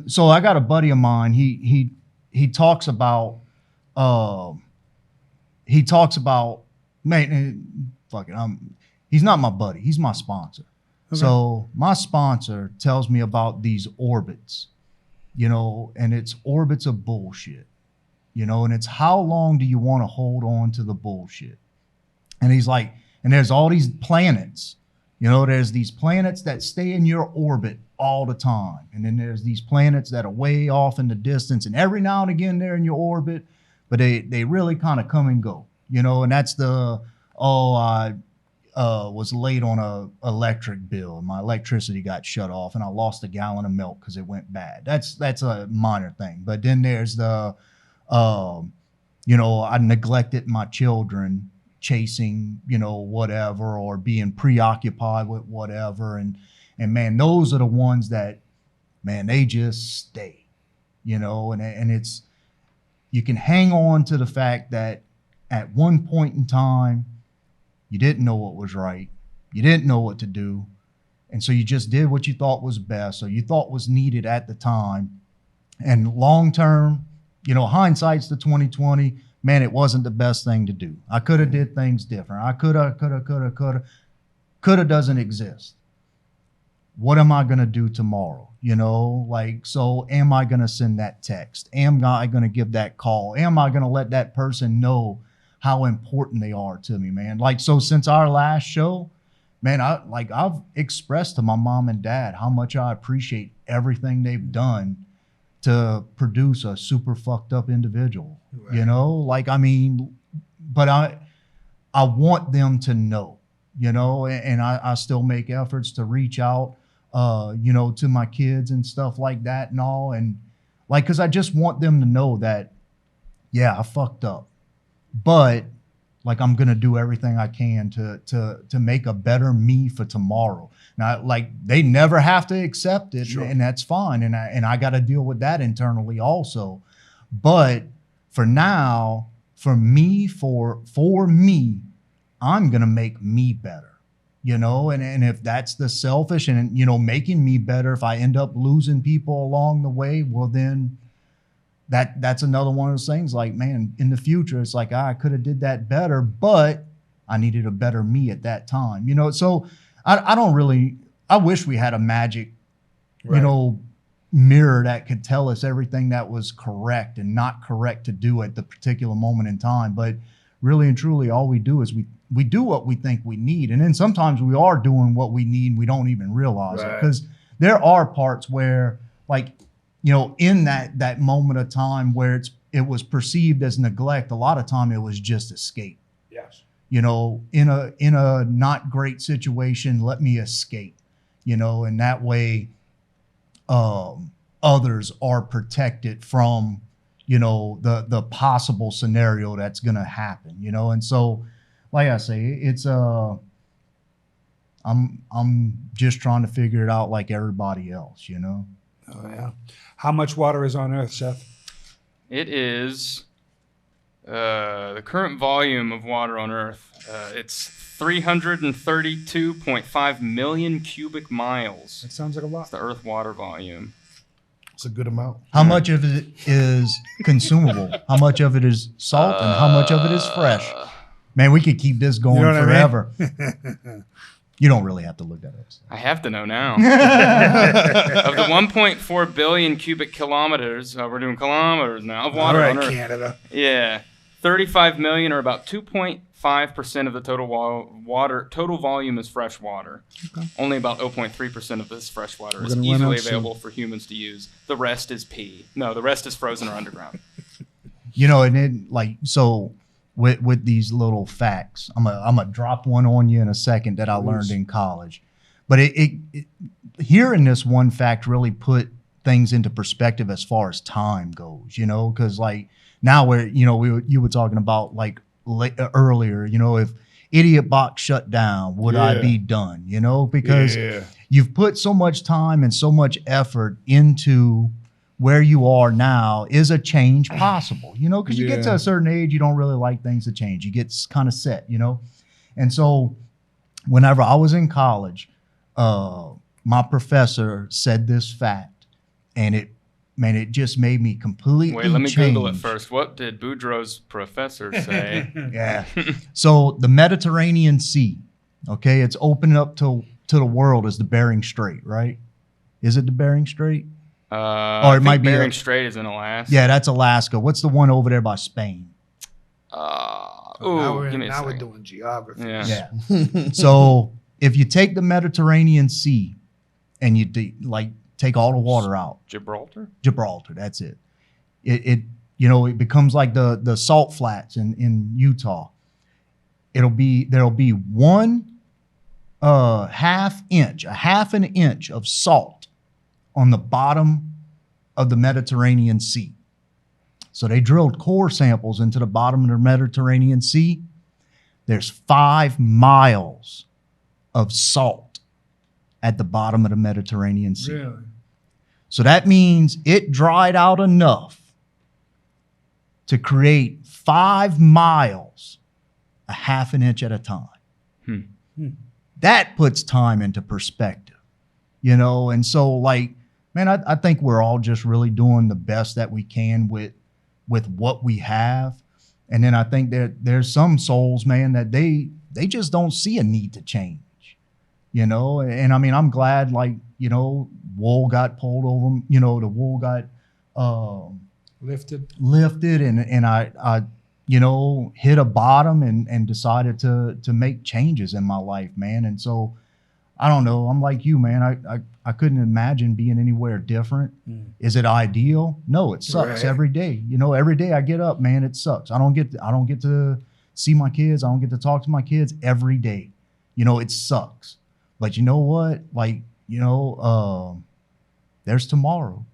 A: so I got a buddy of mine, he talks about man, fuck it, he's not my buddy, he's my sponsor. Okay. So my sponsor tells me about these orbits, you know, and it's orbits of bullshit, you know, and it's how long do you want to hold on to the bullshit? And he's like, and there's all these planets, you know, there's these planets that stay in your orbit all the time. And then there's these planets that are way off in the distance, and every now and again they're in your orbit, but they really kind of come and go, you know, and that's was late on a electric bill and my electricity got shut off and I lost a gallon of milk because it went bad. That's a minor thing. But then there's the, you know, I neglected my children chasing, you know, whatever, or being preoccupied with whatever. And man, those are the ones that, man, they just stay, you know, and it's, you can hang on to the fact that at one point in time, you didn't know what was right. You didn't know what to do. And so you just did what you thought was best or you thought was needed at the time. And long term, you know, hindsight's the 2020. Man, it wasn't the best thing to do. I could have did things different. I coulda doesn't exist. What am I going to do tomorrow? You know, like, so am I going to send that text? Am I going to give that call? Am I going to let that person know how important they are to me, man? Like, so since our last show, man, I've expressed to my mom and dad how much I appreciate everything they've done to produce a super fucked up individual, right. You know, like, I mean, but I want them to know, you know, and I still make efforts to reach out, you know, to my kids and stuff like that and all. And like, cause I just want them to know that, yeah, I fucked up. But like, I'm going to do everything I can to make a better me for tomorrow. Now, like, they never have to accept it, sure. And that's fine. And I got to deal with that internally also. But for now, for me, I'm going to make me better, you know, and if that's the selfish and, you know, making me better, if I end up losing people along the way, well, then that's another one of those things like, man, in the future, it's like, I could have did that better, but I needed a better me at that time, you know? So I wish we had a magic, you know, mirror that could tell us everything that was correct and not correct to do at the particular moment in time. But really and truly, all we do is we do what we think we need. And then sometimes we are doing what we need and we don't even realize it. Because there are parts where, like, you know, in that moment of time where it was perceived as neglect, a lot of time it was just escape.
C: Yes.
A: You know, in a not great situation, let me escape, you know, and that way others are protected from, you know, the possible scenario that's going to happen, you know? And so, like I say, it's, I'm just trying to figure it out like everybody else, you know?
C: Oh, yeah. How much water is on Earth, Seth?
D: It is the current volume of water on Earth. It's 332.5 million cubic miles.
C: That sounds like a lot.
D: It's the Earth water volume.
B: It's a good amount.
A: How much of it is consumable? How much of it is salt and how much of it is fresh? Man, we could keep this going forever. You don't really have to look that up.
D: I have to know now. Of the 1.4 billion cubic kilometers, we're doing kilometers now, of water on Earth.
C: Canada.
D: Yeah. 35 million, or about 2.5% of the total volume is fresh water. Okay. Only about 0.3% of this fresh water is easily available for humans to use. The rest is pee. No, the rest is frozen or underground.
A: You know, and then, like, so with these little facts, I'm gonna drop one on you in a second that I learned in college. But it hearing this one fact really put things into perspective as far as time goes, you know, because like now we're, you know, you were talking about like earlier, you know, if Idiot Box shut down, would I be done, you know, because you've put so much time and so much effort into where you are now. Is a change possible, you know, because you get to a certain age, you don't really like things to change. You get kind of set, you know. And so whenever I was in college, my professor said this fact, and it just made me completely
D: Wait, let me
A: change.
D: Google it first. What did Boodro's professor say?
A: Yeah. So the Mediterranean Sea, okay, it's opening up to the world as the Bering Strait, right? Is it the Bering Strait?
D: Or it might be Bering Strait is in Alaska.
A: Yeah, that's Alaska. What's the one over there by Spain?
C: Now we're doing geography.
A: Yeah. So if you take the Mediterranean Sea and you take all the water out,
D: Gibraltar,
A: that's it. It you know, it becomes like the salt flats in Utah. There'll be one half an inch of salt on the bottom of the Mediterranean Sea. So they drilled core samples into the bottom of the Mediterranean Sea. There's 5 miles of salt at the bottom of the Mediterranean Sea.
C: Really?
A: So that means it dried out enough to create 5 miles, a half an inch at a time. That puts time into perspective, you know? And so, like, man, I think we're all just really doing the best that we can with what we have. And then I think there's some souls, man, that they just don't see a need to change, you know? And I mean, I'm glad, like, you know, wool got pulled over, you know, the wool got lifted and I you know, hit a bottom and decided to make changes in my life, man. And so I don't know, I'm like you, man. I couldn't imagine being anywhere different. Is it ideal? No, it sucks every day. You know, every day I get up, man, it sucks. I don't get to see my kids. I don't get to talk to my kids every day. You know, it sucks. But you know what? Like, you know, there's tomorrow,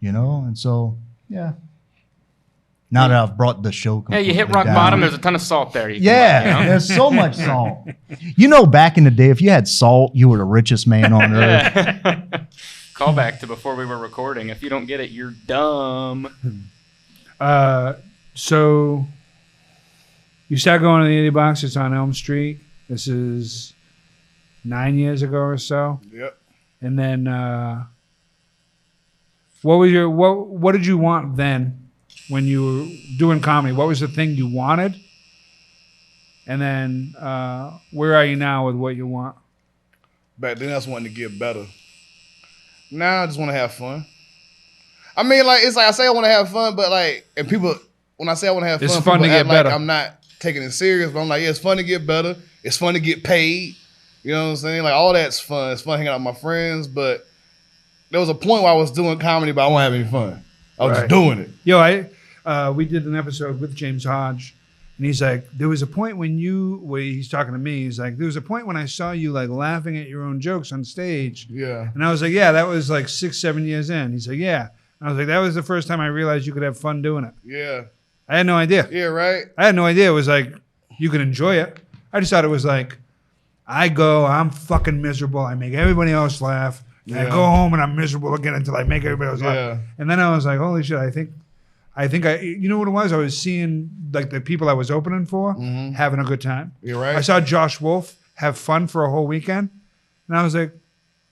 A: you know? And so, yeah. Now that I've brought the show completely
D: you hit rock bottom, there's a ton of salt there.
A: There's so much salt. You know, back in the day, if you had salt, you were the richest man on earth.
D: Call back to before we were recording. If you don't get it, you're dumb.
C: So You start going to the indie box. It's on Elm Street. This is 9 years ago or so.
B: Yep.
C: And then, what did you want then when you were doing comedy? What was the thing you wanted? And then, where are you now with what you want?
B: Back then, I just wanted to get better. Now I just want to have fun. I mean, like, it's like I say I want to have fun, but like, and people, when I say I want to have
C: It's
B: fun,
C: fun
B: people
C: to get
B: act
C: better.
B: like I'm not taking it serious, but I'm like, yeah, it's fun to get better. It's fun to get paid. You know what I'm saying? Like, all that's fun. It's fun hanging out with my friends, but there was a point where I was doing comedy, but I wasn't having any fun. I was just doing it.
C: Yo, we did an episode with James Hodge, and he's like, there was a point when he's talking to me, he's like, there was a point when I saw you like laughing at your own jokes on stage.
B: Yeah.
C: And I was like, yeah, that was like 6-7 years in. He's like, yeah. And I was like, that was the first time I realized you could have fun doing it.
B: Yeah.
C: I had no idea.
B: Yeah, right?
C: I had no idea. It was like, you could enjoy it. I just thought it was like, I'm fucking miserable. I make everybody else laugh. And I go home and I'm miserable again until I make everybody else laugh. And then I was like, holy shit, I think you know what it was? I was seeing like the people I was opening for having a good time.
B: You're right.
C: I saw Josh Wolf have fun for a whole weekend. And I was like, what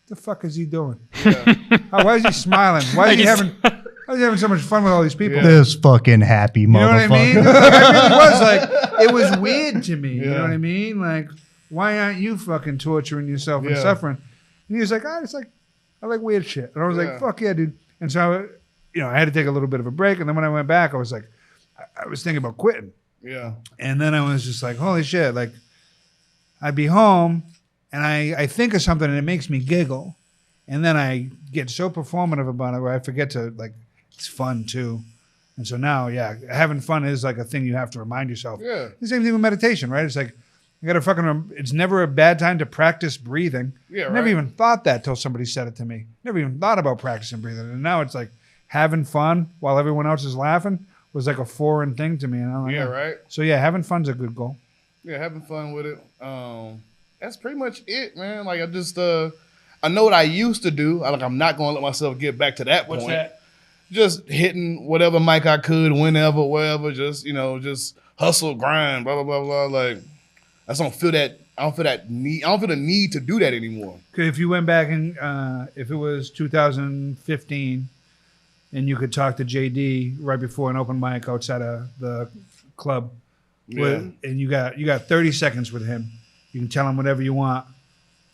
C: the fuck is he doing?
B: Yeah.
C: Why is he smiling? Why is he having so much fun with all these people?
A: This fucking happy motherfucker.
C: You know what I mean? Like, I really was like, it was weird to me. You know what I mean? Like, why aren't you fucking torturing yourself and suffering? And he was like, I like weird shit. And I was like, fuck yeah, dude. And so, I had to take a little bit of a break. And then when I went back, I was like, I was thinking about quitting.
B: Yeah.
C: And then I was just like, holy shit. Like, I'd be home and I think of something and it makes me giggle. And then I get so performative about it where I forget to, like, it's fun too. And so now, having fun is like a thing you have to remind yourself.
B: Yeah.
C: The same thing with meditation, right? It's like, you gotta fucking, it's never a bad time to practice breathing.
B: Yeah, right.
C: Never even thought that till somebody said it to me. Never even thought about practicing breathing. And now it's like having fun while everyone else is laughing was like a foreign thing to me. And I'm like,
B: right.
C: So having fun's a good goal.
B: Yeah, having fun with it. That's pretty much it, man. Like I just I know what I used to do. I'm not gonna let myself get back to that point.
C: What's that?
B: Just hitting whatever mic I could, whenever, wherever, just hustle, grind, blah, blah, blah, blah. Like I don't feel the need to do that anymore.
C: Okay, if you went back and if it was 2015 and you could talk to JD right before an open mic outside of the club, and you got 30 seconds with him, you can tell him whatever you want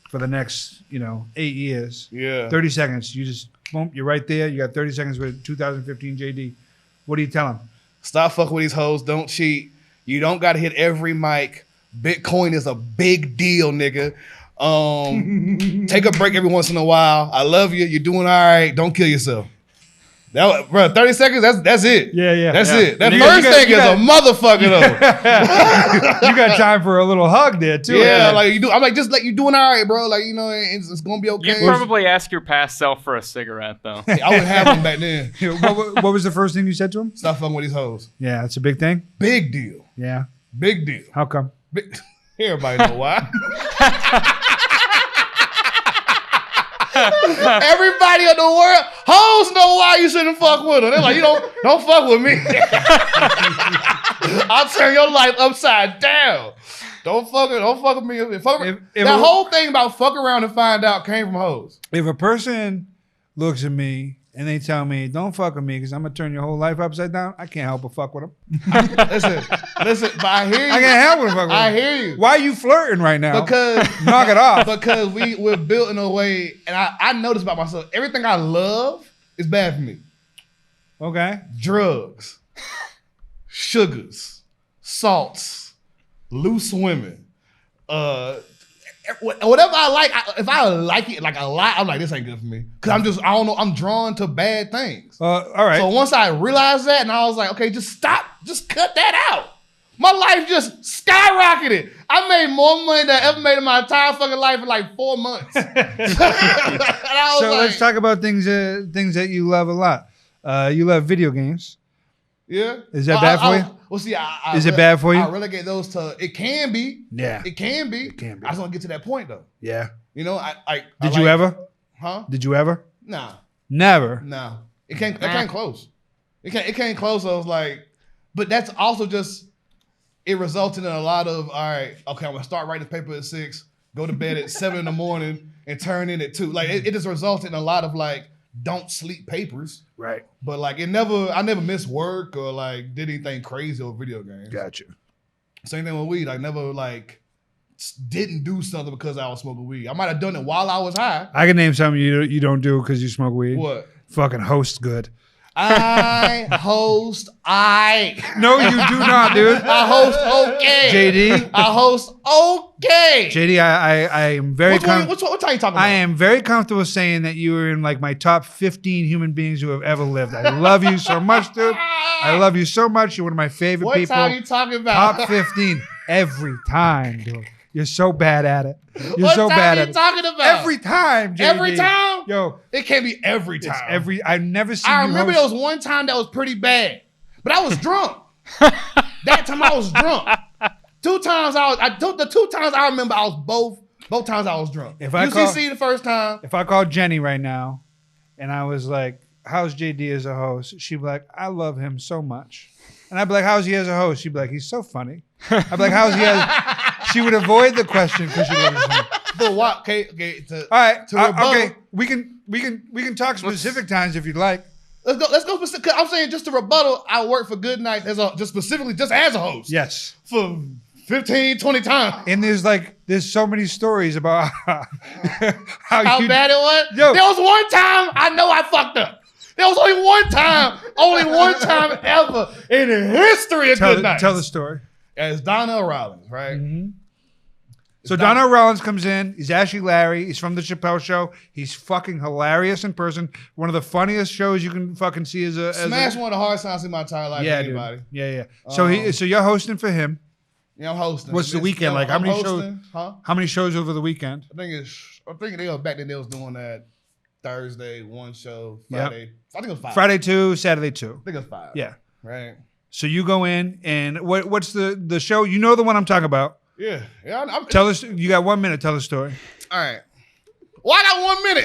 C: for the next 8 years.
B: Yeah.
C: 30 seconds. You just boom, you're right there. You got 30 seconds with 2015 JD. What do you tell him?
B: Stop fucking with these hoes. Don't cheat. You don't got to hit every mic. Bitcoin is a big deal, nigga. Take a break every once in a while. I love you. You're doing all right. Don't kill yourself. That, bro, 30 seconds, that's it.
C: Yeah.
B: That's it. That first thing is a motherfucker, though.
C: You got time for a little hug there, too.
B: Yeah, like you do. I'm like, just like you doing all right, bro. Like, it's going to be okay.
D: You probably ask your past self for a cigarette, though.
B: I wouldn't have them back then.
C: What was the first thing you said to him?
B: Stop fucking with these hoes.
C: Yeah, that's a big thing.
B: Big deal.
C: Yeah.
B: Big deal.
C: How come?
B: Everybody know why. Everybody in the world, hoes know why you shouldn't fuck with them. They're like, don't fuck with me. I'll turn your life upside down. Don't fuck with me. That whole thing about fuck around and find out came from hoes.
C: If a person looks at me and they tell me, don't fuck with me because I'm going to turn your whole life upside down, I can't help but fuck with them.
B: Listen, but I hear you.
C: I can't help but fuck with them.
B: I hear you.
C: Why are you flirting right now?
B: Because
C: knock it off.
B: Because we're built in a way, and I know this about myself. Everything I love is bad for me.
C: Okay.
B: Drugs, sugars, salts, loose women, whatever I like. If I like it like a lot, I'm like, this ain't good for me. Cause I don't know, I'm drawn to bad things.
C: All right.
B: So once I realized that, and I was like, okay, just stop, just cut that out. My life just skyrocketed. I made more money than I ever made in my entire fucking life in like 4 months.
C: So let's talk about things that you love a lot. You love video games.
B: Yeah.
C: Is that bad for you?
B: Well, see,
C: is it bad for you?
B: I relegate those to, it can be.
C: Yeah.
B: It can be.
C: It can be.
B: I just want to get to that point though.
C: Yeah.
B: Did
C: you ever?
B: Huh?
C: Did you ever?
B: Nah.
C: Never.
B: No. It came close. It came close. I was like, but that's also just, it resulted in a lot of, all right, okay, I'm gonna start writing the paper at 6, go to bed at 7 in the morning, and turn in at 2. Like it just resulted in a lot of like don't sleep papers.
C: Right.
B: But like I never missed work or like did anything crazy over video games.
C: Gotcha.
B: Same thing with weed. I never like didn't do something because I was smoking weed. I might have done it while I was high.
C: I can name something you don't do because you smoke weed.
B: What?
C: Fucking host good.
B: I host
C: No, you do not, dude.
B: I host okay.
C: JD.
B: I host okay.
C: JD, I am very
B: what time you talking about?
C: I am very comfortable saying that you are in like my top 15 human beings who have ever lived. I love you so much, dude. I love you so much. You're one of my favorite
B: what
C: people.
B: What time you talking about?
C: Top 15 every time, dude. You're so bad at it. You're
B: what
C: so
B: time
C: bad
B: you
C: at it.
B: talking about?
C: Every time, JD.
B: Every time?
C: Yo.
B: It can't be every time.
C: I've never seen
B: I
C: you
B: remember
C: host.
B: there was one time that was pretty bad, but I was drunk. That time I was drunk. The 2 times I remember I was both times I was drunk. UCC the first time.
C: If I called Jenny right now and I was like, how's JD as a host? She'd be like, I love him so much. And I'd be like, how's he as a host? She'd be like, he's so funny. I'd be like, how's he as... She would avoid the question because she loves him.
B: But what? Okay.
C: All right. Okay. We can talk specific times if you'd like.
B: Let's go specific. I'm saying just to rebuttal. I work for Good Night as specifically as a host.
C: Yes.
B: For 15, 20 times.
C: And there's so many stories about how
B: bad it was.
C: Yo.
B: There was one time I know I fucked up. There was only one time ever in the history of Good Night.
C: Tell the story.
B: It's Donnell Rollins, right?
C: Mm-hmm. So Donnell Rollins comes in. He's Ashley Larry. He's from the Chappelle Show. He's fucking hilarious in person. One of the funniest shows you can fucking see as a
B: Smash. One of the hardest times in my entire life.
C: Yeah,
B: for anybody.
C: Dude. Yeah. So you're hosting for him.
B: Yeah, I'm hosting.
C: What's the weekend like? How many shows?
B: Huh?
C: How many shows over the weekend?
B: I think they were back then. They was doing that Thursday 1 show, Friday. Yep. I think it was 5.
C: Friday 2, Saturday 2.
B: I think it was 5.
C: Yeah.
B: Right.
C: So you go in and what's the show? You know the one I'm talking about.
B: Yeah.
C: Tell us. You got 1 minute. Tell the story.
B: All right. Why not 1 minute?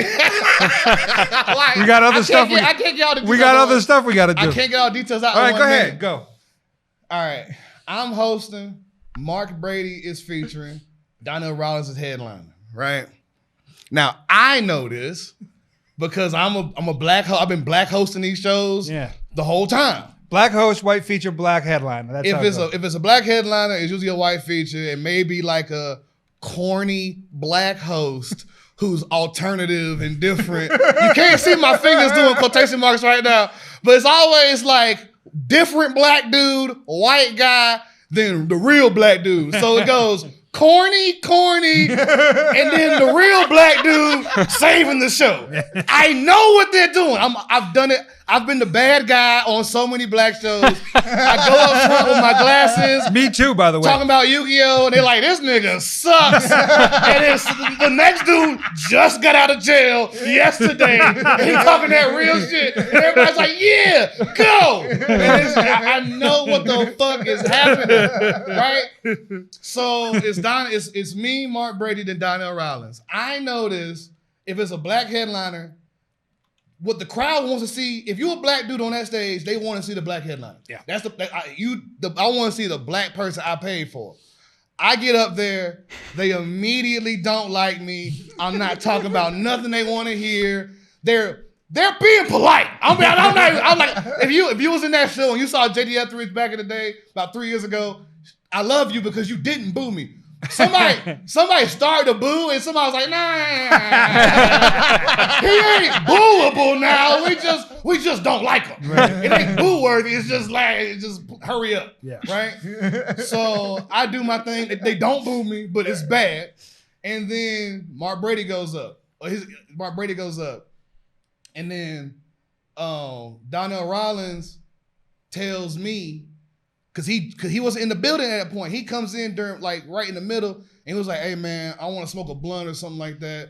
C: We got other stuff.
B: I can't get all the details.
C: We got other stuff we got to do.
B: I can't get all the details out.
C: All right, go ahead.
B: Minute.
C: Go.
B: All right. I'm hosting. Mark Brady is featuring. Donnell Rollins is headlining. Right. Now I know this because I'm a black. I've been black hosting these shows. The whole time.
C: Black host, white feature, black headliner. That's
B: if it's a black headliner, it's usually a white feature and maybe like a corny black host who's alternative and different. You can't see my fingers doing quotation marks right now, but it's always like different black dude, white guy, than the real black dude. So it goes corny, and then the real black dude saving the show. I know what they're doing. I've done it. I've been the bad guy on so many black shows. I go up front with my glasses.
C: Me too, by the way.
B: Talking about Yu-Gi-Oh! And they're like, this nigga sucks. And then the next dude just got out of jail yesterday. And he talking that real shit. And everybody's like, yeah, go. And I know what the fuck is happening. Right? So it's me, Mark Brady, then Donnell Rollins. I notice if it's a black headliner, what the crowd wants to see, if you're a black dude on that stage, they want to see the black headliner. Yeah. That's I want to see the black person I paid for. I get up there, they immediately don't like me. I'm not talking about nothing they want to hear. They're being polite. I'm like, if you was in that show and you saw JD Etheridge back in the day, about 3 years ago, I love you because you didn't boo me. Somebody started to boo and somebody was like, nah, he ain't booable now. We just don't like him. Right. It ain't boo worthy. It's just like, just hurry up. Yeah. Right. So I do my thing. They don't boo me, but it's bad. And then Mark Brady goes up. And then Donnell Rollins tells me, Cause he wasn't in the building at that point. He comes in during like right in the middle and he was like, hey man, I want to smoke a blunt or something like that.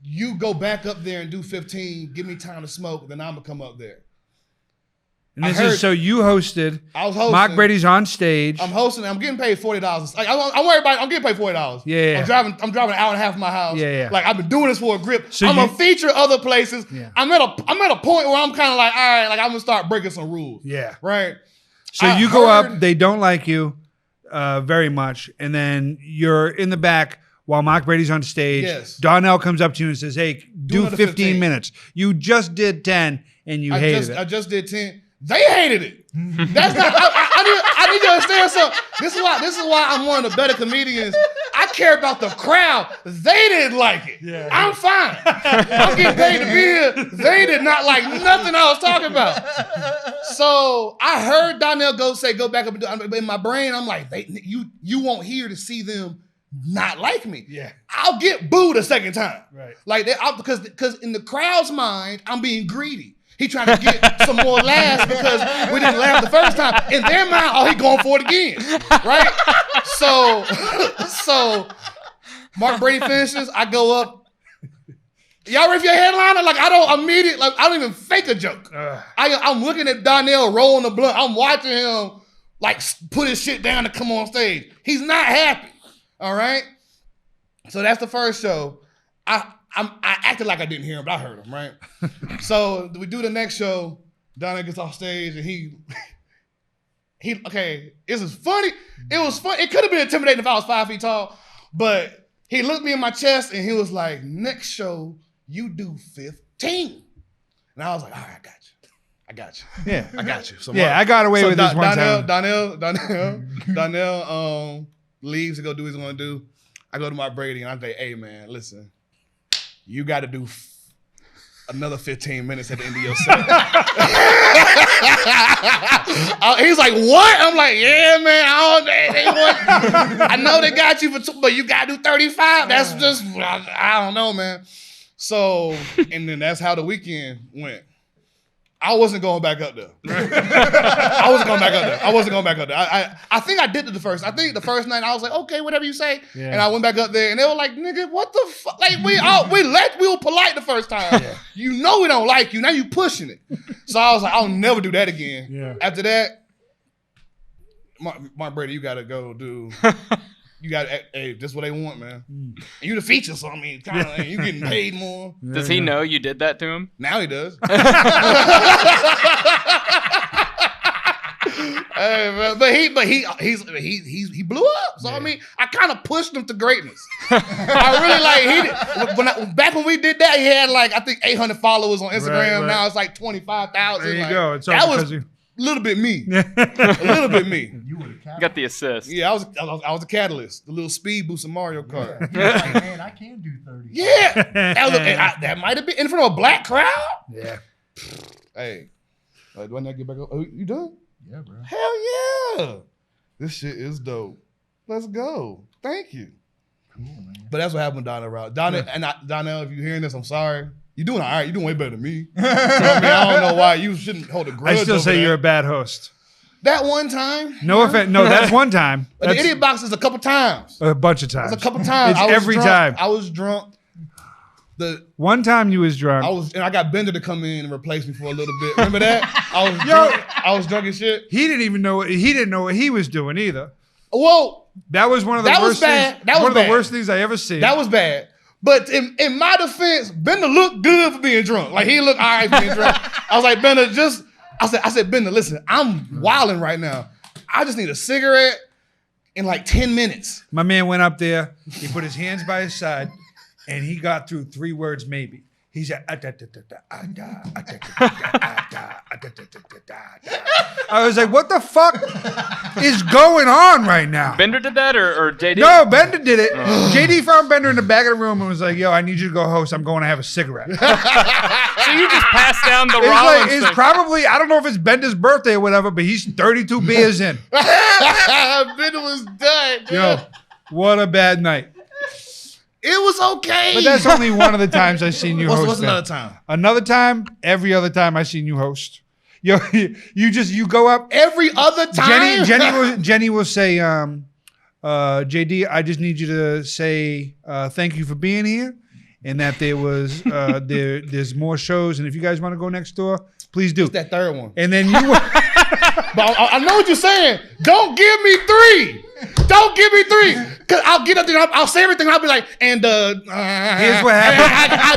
B: You go back up there and do 15, give me time to smoke, then I'm gonna come up there.
C: And so you hosted.
B: I was hosting.
C: Mark Brady's on stage.
B: I'm hosting. I'm getting paid $40. Like I'm worried about it. I'm getting paid $40.
C: Yeah.
B: I'm driving an hour and a half from my house.
C: Yeah.
B: Like I've been doing this for a grip.
C: So
B: I'm gonna feature other places.
C: Yeah.
B: I'm at a point where I'm kind of like, all right, like I'm gonna start breaking some rules.
C: Yeah.
B: Right.
C: So you go up, they don't like you very much, and then you're in the back while Mark Brady's on stage.
B: Yes.
C: Donnell comes up to you and says, hey, do 15
B: 15
C: minutes. You just did 10, and you hated it.
B: I just did 10. They hated it. That's not. I need to understand something. This is why I'm one of the better comedians. I care about the crowd. They didn't like it. Yeah. I'm fine. I'm getting paid to be here. They did not like nothing I was talking about. So I heard Donnell go back up and do. In my brain, I'm like, you won't hear to see them not like me.
C: Yeah.
B: I'll get booed a second time.
C: Right.
B: Like because in the crowd's mind, I'm being greedy. He trying to get some more laughs because we didn't laugh the first time. In their mind, oh, he going for it again, right? So Mark Brady finishes. I go up. Y'all ready for your headliner? Like I don't even fake a joke. I'm looking at Donnell rolling the blunt. I'm watching him like put his shit down to come on stage. He's not happy. All right. So that's the first show. I acted like I didn't hear him, but I heard him, right? So we do the next show. Donnell gets off stage and he this is funny. It was fun. It could have been intimidating if I was 5 feet tall, but he looked me in my chest and he was like, next show, you do 15. And I was like, all right, I got you. Yeah. I got you. So
C: I got away with this one time.
B: Donnell leaves to go do what he's going to do. I go to Mark Brady and I say, hey, man, listen. You got to do another 15 minutes at the end of your set. He's like, what? I'm like, yeah, man. I know they got you for two, but you got to do 35. That's just, I don't know, man. So, and then that's how the weekend went. I wasn't going back up there. I wasn't going back up there. I think I did it the first. I think the first night I was like, okay, whatever you say. Yeah. And I went back up there and they were like, nigga, what the fuck? Like we were polite the first time. Yeah. You know we don't like you. Now you pushing it. So I was like, I'll never do that again. Yeah. After that, Mark Brady, you gotta go do. You got hey, this is what they want, man. And you the feature, so I mean, kind of, you getting paid more.
D: Does he know you did that to him?
B: Now he does. But he blew up. So I mean, I kind of pushed him to greatness. I really back when we did that, he had like I think 800 followers on Instagram. Right. Now it's like 25,000.
C: There you go.
B: That was a little bit me. A little bit me.
D: You got the assist.
B: Yeah, I was a catalyst. The little speed boost of Mario Kart.
A: Yeah. Like, man, I can do 30.
B: Yeah. That might have been in front of a black crowd.
C: Yeah.
B: Hey, do I not get back up? Oh, you done?
A: Yeah, bro.
B: Hell yeah. This shit is dope. Let's go. Thank you. Cool, man. But that's what happened with Donnell. Donnell, if you're hearing this, I'm sorry. You're doing all right. You're doing way better than me. I don't know why you shouldn't hold a grudge.
C: I still say you're a bad host.
B: That one time.
C: No offense. No, that's one time.
B: The Idiot Box is a couple times.
C: A bunch of times.
B: It's a couple times.
C: It's every time.
B: I was drunk.
C: One time you was drunk.
B: And I got Bender to come in and replace me for a little bit. Remember that? I was drunk as shit.
C: He didn't know what he was doing either.
B: Well,
C: that was one of the worst things. That was one of the worst things I ever seen.
B: That was bad. But in my defense, Bender looked good for being drunk. Like he looked all right for being drunk. I was like, Bender, I said, Bender, listen, I'm wilding right now. I just need a cigarette in like 10 minutes.
C: My man went up there. He put his hands by his side, and he got through 3 words maybe. He said, I was like, what the fuck is going on right now?
D: Bender did that or JD?
C: No, Bender did it. JD found Bender in the back of the room and was like, yo, I need you to go host. I'm going to have a cigarette.
D: So you just passed down the Rollins
C: thing. It's probably, I don't know if it's Bender's birthday or whatever, but he's 32 beers in.
B: Bender was done.
C: Yo, what a bad night.
B: It was okay.
C: But that's only one of the times I've seen you host.
B: What's another time?
C: Another time, every other time I've seen you host. Yo, you go up.
B: Every other time?
C: Jenny will say, JD, I just need you to say thank you for being here. And that there was there's more shows. And if you guys want to go next door, please do.
B: It's that third one.
C: And then you
B: But I know what you're saying. Don't give me 3. Don't give me 3. Cause I'll get up there, I'll say everything. I'll be like, and
C: here's what happens.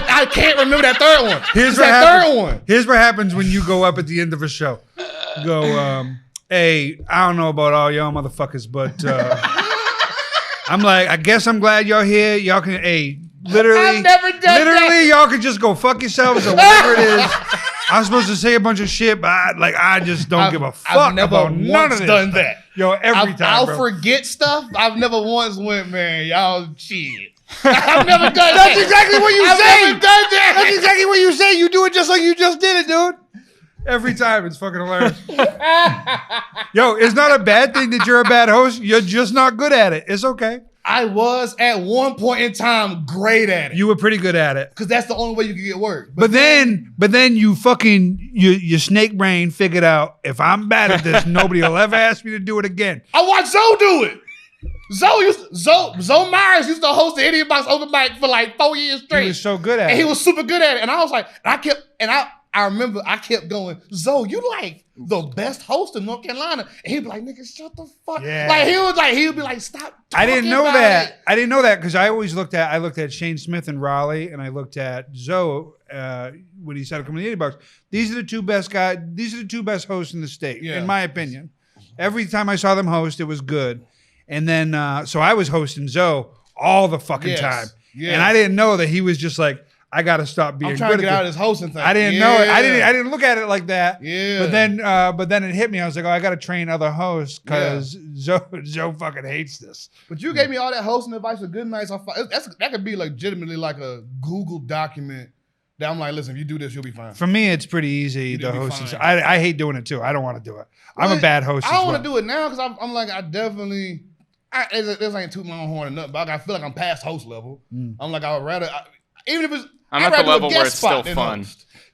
B: I can't remember that third one.
C: Here's what happens when you go up at the end of a show. Go, Hey, I don't know about all y'all motherfuckers, but I'm like, I guess I'm glad y'all here. Y'all can, literally,
B: I've never done that.
C: y'all can just go fuck yourselves or whatever it is. I'm supposed to say a bunch of shit, but I just don't give a fuck
B: I've never
C: about none of
B: once
C: this
B: done
C: stuff.
B: that.
C: Yo, every time,
B: I'll
C: bro.
B: forget stuff. I've never once went, man, y'all shit. I've never done that.
C: That's exactly what you
B: I've
C: say.
B: never done that.
C: That's exactly what you say. You do it just like you just did it, dude. Every time. It's fucking hilarious. Yo, it's not a bad thing that you're a bad host. You're just not good at it. It's okay.
B: I was at one point in time great at it.
C: You were pretty good at it.
B: Because that's the only way you can get work.
C: But then you fucking, your snake brain figured out, if I'm bad at this, nobody will ever ask me to do it again.
B: I watched Zoe do it. Zoe Myers used to host the Idiot Box open mic for like 4 years straight.
C: He was so good at it.
B: And he was super good at it. And I was like, I remember I kept going, Zoe, you like the best host in North Carolina. And he'd be like, nigga, shut the fuck.
C: Yeah.
B: Like he would be like, stop.
C: I didn't know
B: about
C: that.
B: it.
C: I didn't know that because I looked at Shane Smith in Raleigh, and I looked at Zoe when he started coming to the 80 Bucks. These are the two best guys. These are the two best hosts in the state, in my opinion. Every time I saw them host, it was good. And then so I was hosting Zoe all the fucking time, and I didn't know that he was just like, I got to stop being
B: I'm trying
C: good
B: to get
C: at
B: out of this hosting thing.
C: I didn't know it. I didn't look at it like that.
B: Yeah.
C: But then it hit me. I was like, oh, I got to train other hosts because Zoe fucking hates this.
B: But you gave me all that hosting advice for good nights. That could be legitimately like a Google document that I'm like, listen, if you do this, you'll be fine.
C: For me, it's pretty easy to host. I hate doing it too. I don't want to do it. I'm a bad host.
B: I don't want to do it now because I'm like, I definitely. This ain't toot my own horn or nothing, but I feel like I'm past host level. I'm like, I would rather, even if it's.
D: I'm at the level where it's still fun.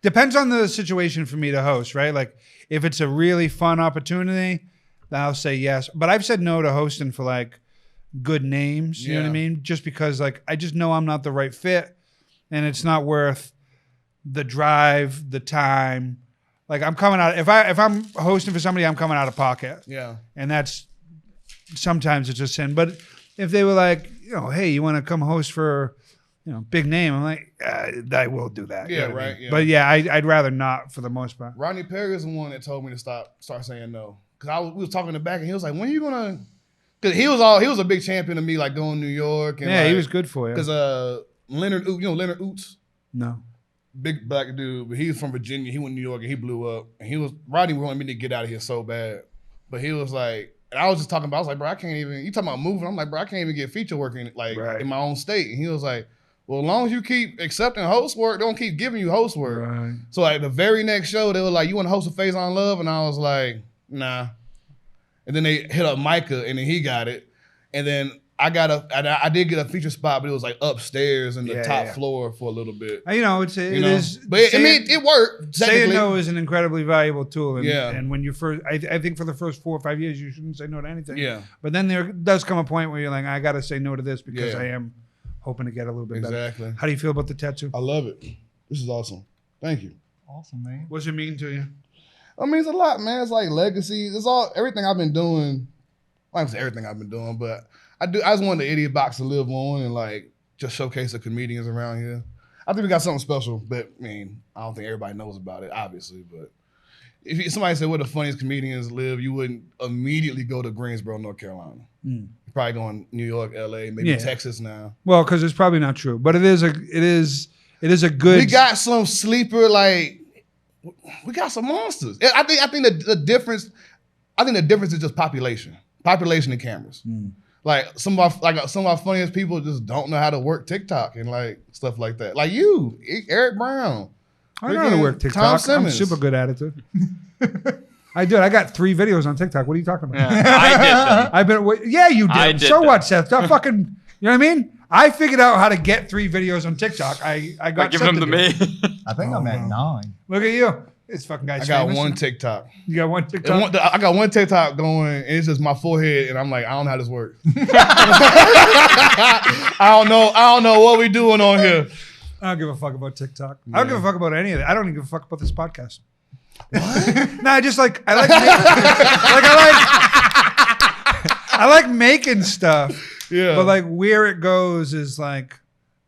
C: Depends on the situation for me to host, right? Like if it's a really fun opportunity, then I'll say yes. But I've said no to hosting for like good names. You know what I mean? Just because like I just know I'm not the right fit, and it's not worth the drive, the time. Like I'm coming out. If I'm hosting for somebody, I'm coming out of pocket. Yeah, and that's sometimes it's a sin. But if they were like, hey, you want to come host for, big name, I'm like, I will do that.
B: Yeah, right. Yeah.
C: But yeah, I'd rather not for the most part.
B: Rodney Perry is the one that told me to start saying no. Because we was talking in the back, and he was like, when are you gonna? Because he was a big champion of me, like going to New York. And
C: he was good for you.
B: Because Leonard Oots? No. Big black dude, but he was from Virginia. He went to New York and he blew up. And Rodney wanted me to get out of here so bad. But he was like, and I was just talking about, I was like, bro, I can't even, you talking about moving? I'm like, bro, I can't even get feature work in my own state. And he was like, well, as long as you keep accepting host work, don't keep giving you host work. Right. So like the very next show, they were like, you want to host a Phase on Love? And I was like, nah. And then they hit up Micah and then he got it. And then I did get a feature spot, but it was like upstairs in the top floor for a little bit.
C: It is.
B: But it worked.
C: Saying no is an incredibly valuable tool. And when you first, I think for the first 4 or 5 years, you shouldn't say no to anything. Yeah. But then there does come a point where you're like, I got to say no to this because I am hoping to get a little bit better. Exactly. How do you feel about the tattoo?
B: I love it. This is awesome. Thank you.
A: Awesome, man.
C: What's it mean to you?
B: I mean, it's a lot, man. It's like legacy. It's everything I've been doing. I don't say everything I've been doing, but I just want the Idiot Box to live on and like just showcase the comedians around here. I think we got something special, but I mean, I don't think everybody knows about it, obviously. But if somebody said where the funniest comedians live, you wouldn't immediately go to Greensboro, North Carolina. You're probably going New York, LA, maybe Texas now.
C: Well, because it's probably not true, but it is a good.
B: We got some sleeper we got some monsters. I think the difference. I think the difference is just population and cameras. Like some of our funniest people just don't know how to work TikTok and like stuff like that. Like you, Eric Brown.
C: I know how to work TikTok. I'm super good at it too. I do. I got 3 videos on TikTok. What are you talking about? Yeah, I did them. You did. So what, Seth? Stop fucking. You know what I mean? I figured out how to get 3 videos on TikTok. I got.
D: Give them to me.
A: I think I'm at 9.
C: Look at you. This fucking guy's
B: I got
C: famous.
B: one TikTok.
C: You got one TikTok?
B: I got one TikTok going, and it's just my forehead, and I'm like, I don't know how this works. I don't know what we doing on here.
C: I don't give a fuck about TikTok. I don't give a fuck about any of it. I don't even give a fuck about this podcast. What? No, I just like I like making stuff. Yeah. But like where it goes is like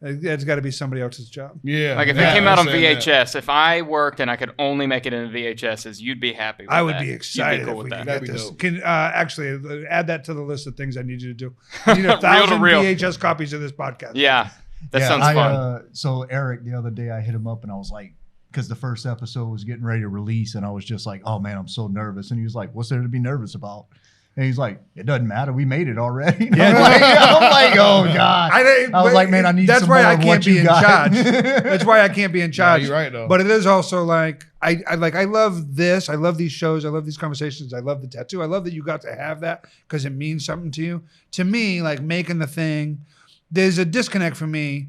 C: It's got to be somebody else's job.
B: Yeah.
D: Like if it came out on VHS, if I worked and I could only make it in VHSs, you'd be happy with that.
C: I would be excited
D: cool
C: if we
D: with
C: could
D: that.
C: get this.
B: dope.
C: Can actually add that to the list of things I need you to do. I need 1,000
D: real.
C: VHS copies of this podcast.
D: Yeah, that sounds fun.
A: So Eric, the other day I hit him up and I was like, because the first episode was getting ready to release, and I was just like, oh man, I'm so nervous. And he was like, what's there to be nervous about? And he's like, it doesn't matter. We made it already.
C: Yeah.
A: I'm like, oh God. I was like, man, I need
C: that's
A: some
C: why
A: more
C: I
A: of
C: can't
A: what
C: be
A: you
C: in
A: got.
C: charge. That's why I can't be in charge.
B: you're right, though.
C: But it is also like I love this. I love these shows. I love these conversations. I love the tattoo. I love that you got to have that because it means something to you. To me, like making the thing, there's a disconnect for me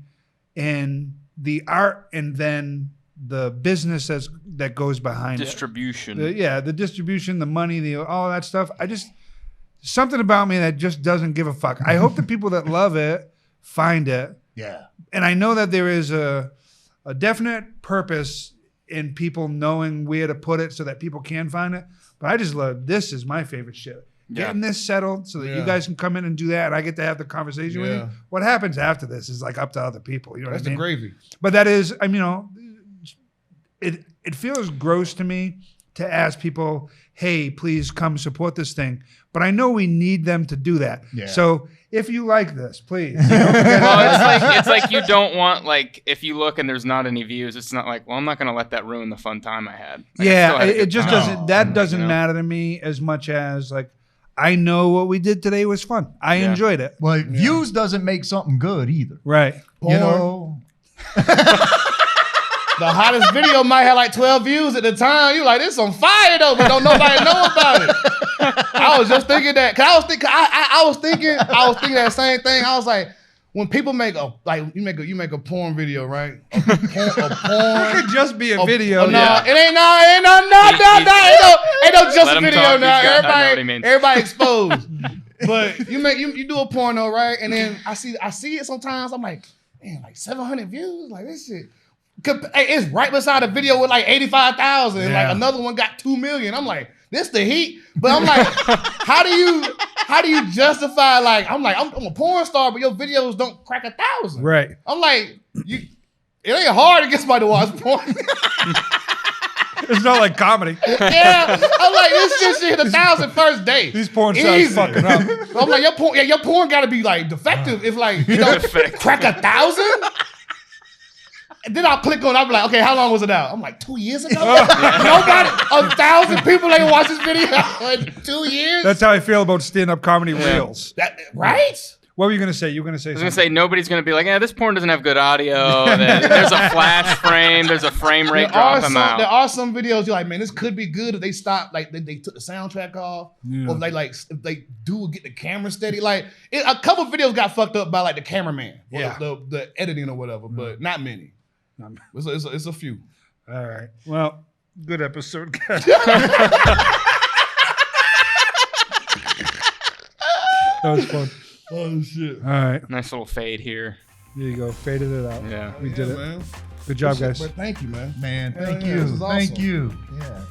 C: in the art and then the business that goes behind
D: Distribution.
C: it. The distribution, the money, all that stuff. Something about me that just doesn't give a fuck. I hope the people that love it find it.
A: Yeah.
C: And I know that there is a definite purpose in people knowing where to put it so that people can find it. But I just love, this is my favorite shit.
D: Yeah.
C: Getting this settled so that you guys can come in and do that and I get to have the conversation with you. What happens after this is like up to other people. You know
B: That's
C: what I mean?
B: the gravy.
C: But that is, it feels gross to me to ask people, hey, please come support this thing. But I know we need them to do that.
A: Yeah.
C: So if you like this, please.
D: Well, it's like you don't want, like, if you look and there's not any views, it's not like, well, I'm not going to let that ruin the fun time I had. Like, I still had a
C: it
D: good
C: just
D: time.
C: doesn't, that doesn't matter to me as much as like, I know what we did today was fun. I enjoyed it.
A: Well, views doesn't make something good either.
C: Right.
A: You know?
B: The hottest video might have like 12 views at the time. You like, this on fire though, but don't nobody know about it. I was just thinking that, cause I was thinking that same thing. I was like, when people make you make a porn video, right? A porn.
C: It could just be a video.
B: No,
C: Yeah.
B: it ain't no just
D: Let
B: a
D: him
B: video
D: talk.
B: now.
D: I know what he means.
B: Everybody exposed. But you do a porno, right? And then I see it sometimes. I'm like, man, like 700 views, like this shit. It's right beside a video with like 85,000. And like another one got 2 million. I'm like, this the heat. But I'm like, how do you justify, like, I'm a porn star, but your videos don't crack 1,000.
C: Right.
B: I'm like, it ain't hard to get somebody to watch porn.
C: It's not like comedy.
B: Yeah. I'm like, this shit should hit 1,000 first day.
C: These porn stars fucking up.
B: I'm like, your porn gotta be like defective. If like, you know, crack 1,000. And then I'll click on it. I'll be like, okay, how long was it out? I'm like, 2 years ago? Nobody, 1,000 people ain't watch this video in 2 years?
C: That's how I feel about stand-up comedy reels.
B: Right?
C: What were you going to say? You were going to say
D: I was
C: something.
D: going to say, nobody's going to be like, this porn doesn't have good audio. There's a flash frame. There's a frame rate drop them out.
B: There are some videos you're like, man, this could be good if they stop, like they took the soundtrack off, or if they get the camera steady. Like a couple videos got fucked up by like the cameraman, or the editing or whatever, but not many. It's a few.
C: All right. Well, good episode, guys. That was fun.
B: Oh shit!
C: All right.
D: Nice little fade here.
C: There you go. Faded it out.
D: Yeah.
C: We did it.
B: Man.
C: Good job, guys.
B: But thank you, man.
A: Man,
B: Hell
A: thank
B: yeah,
A: you.
B: this is
A: Thank
B: awesome.
A: you. Yeah.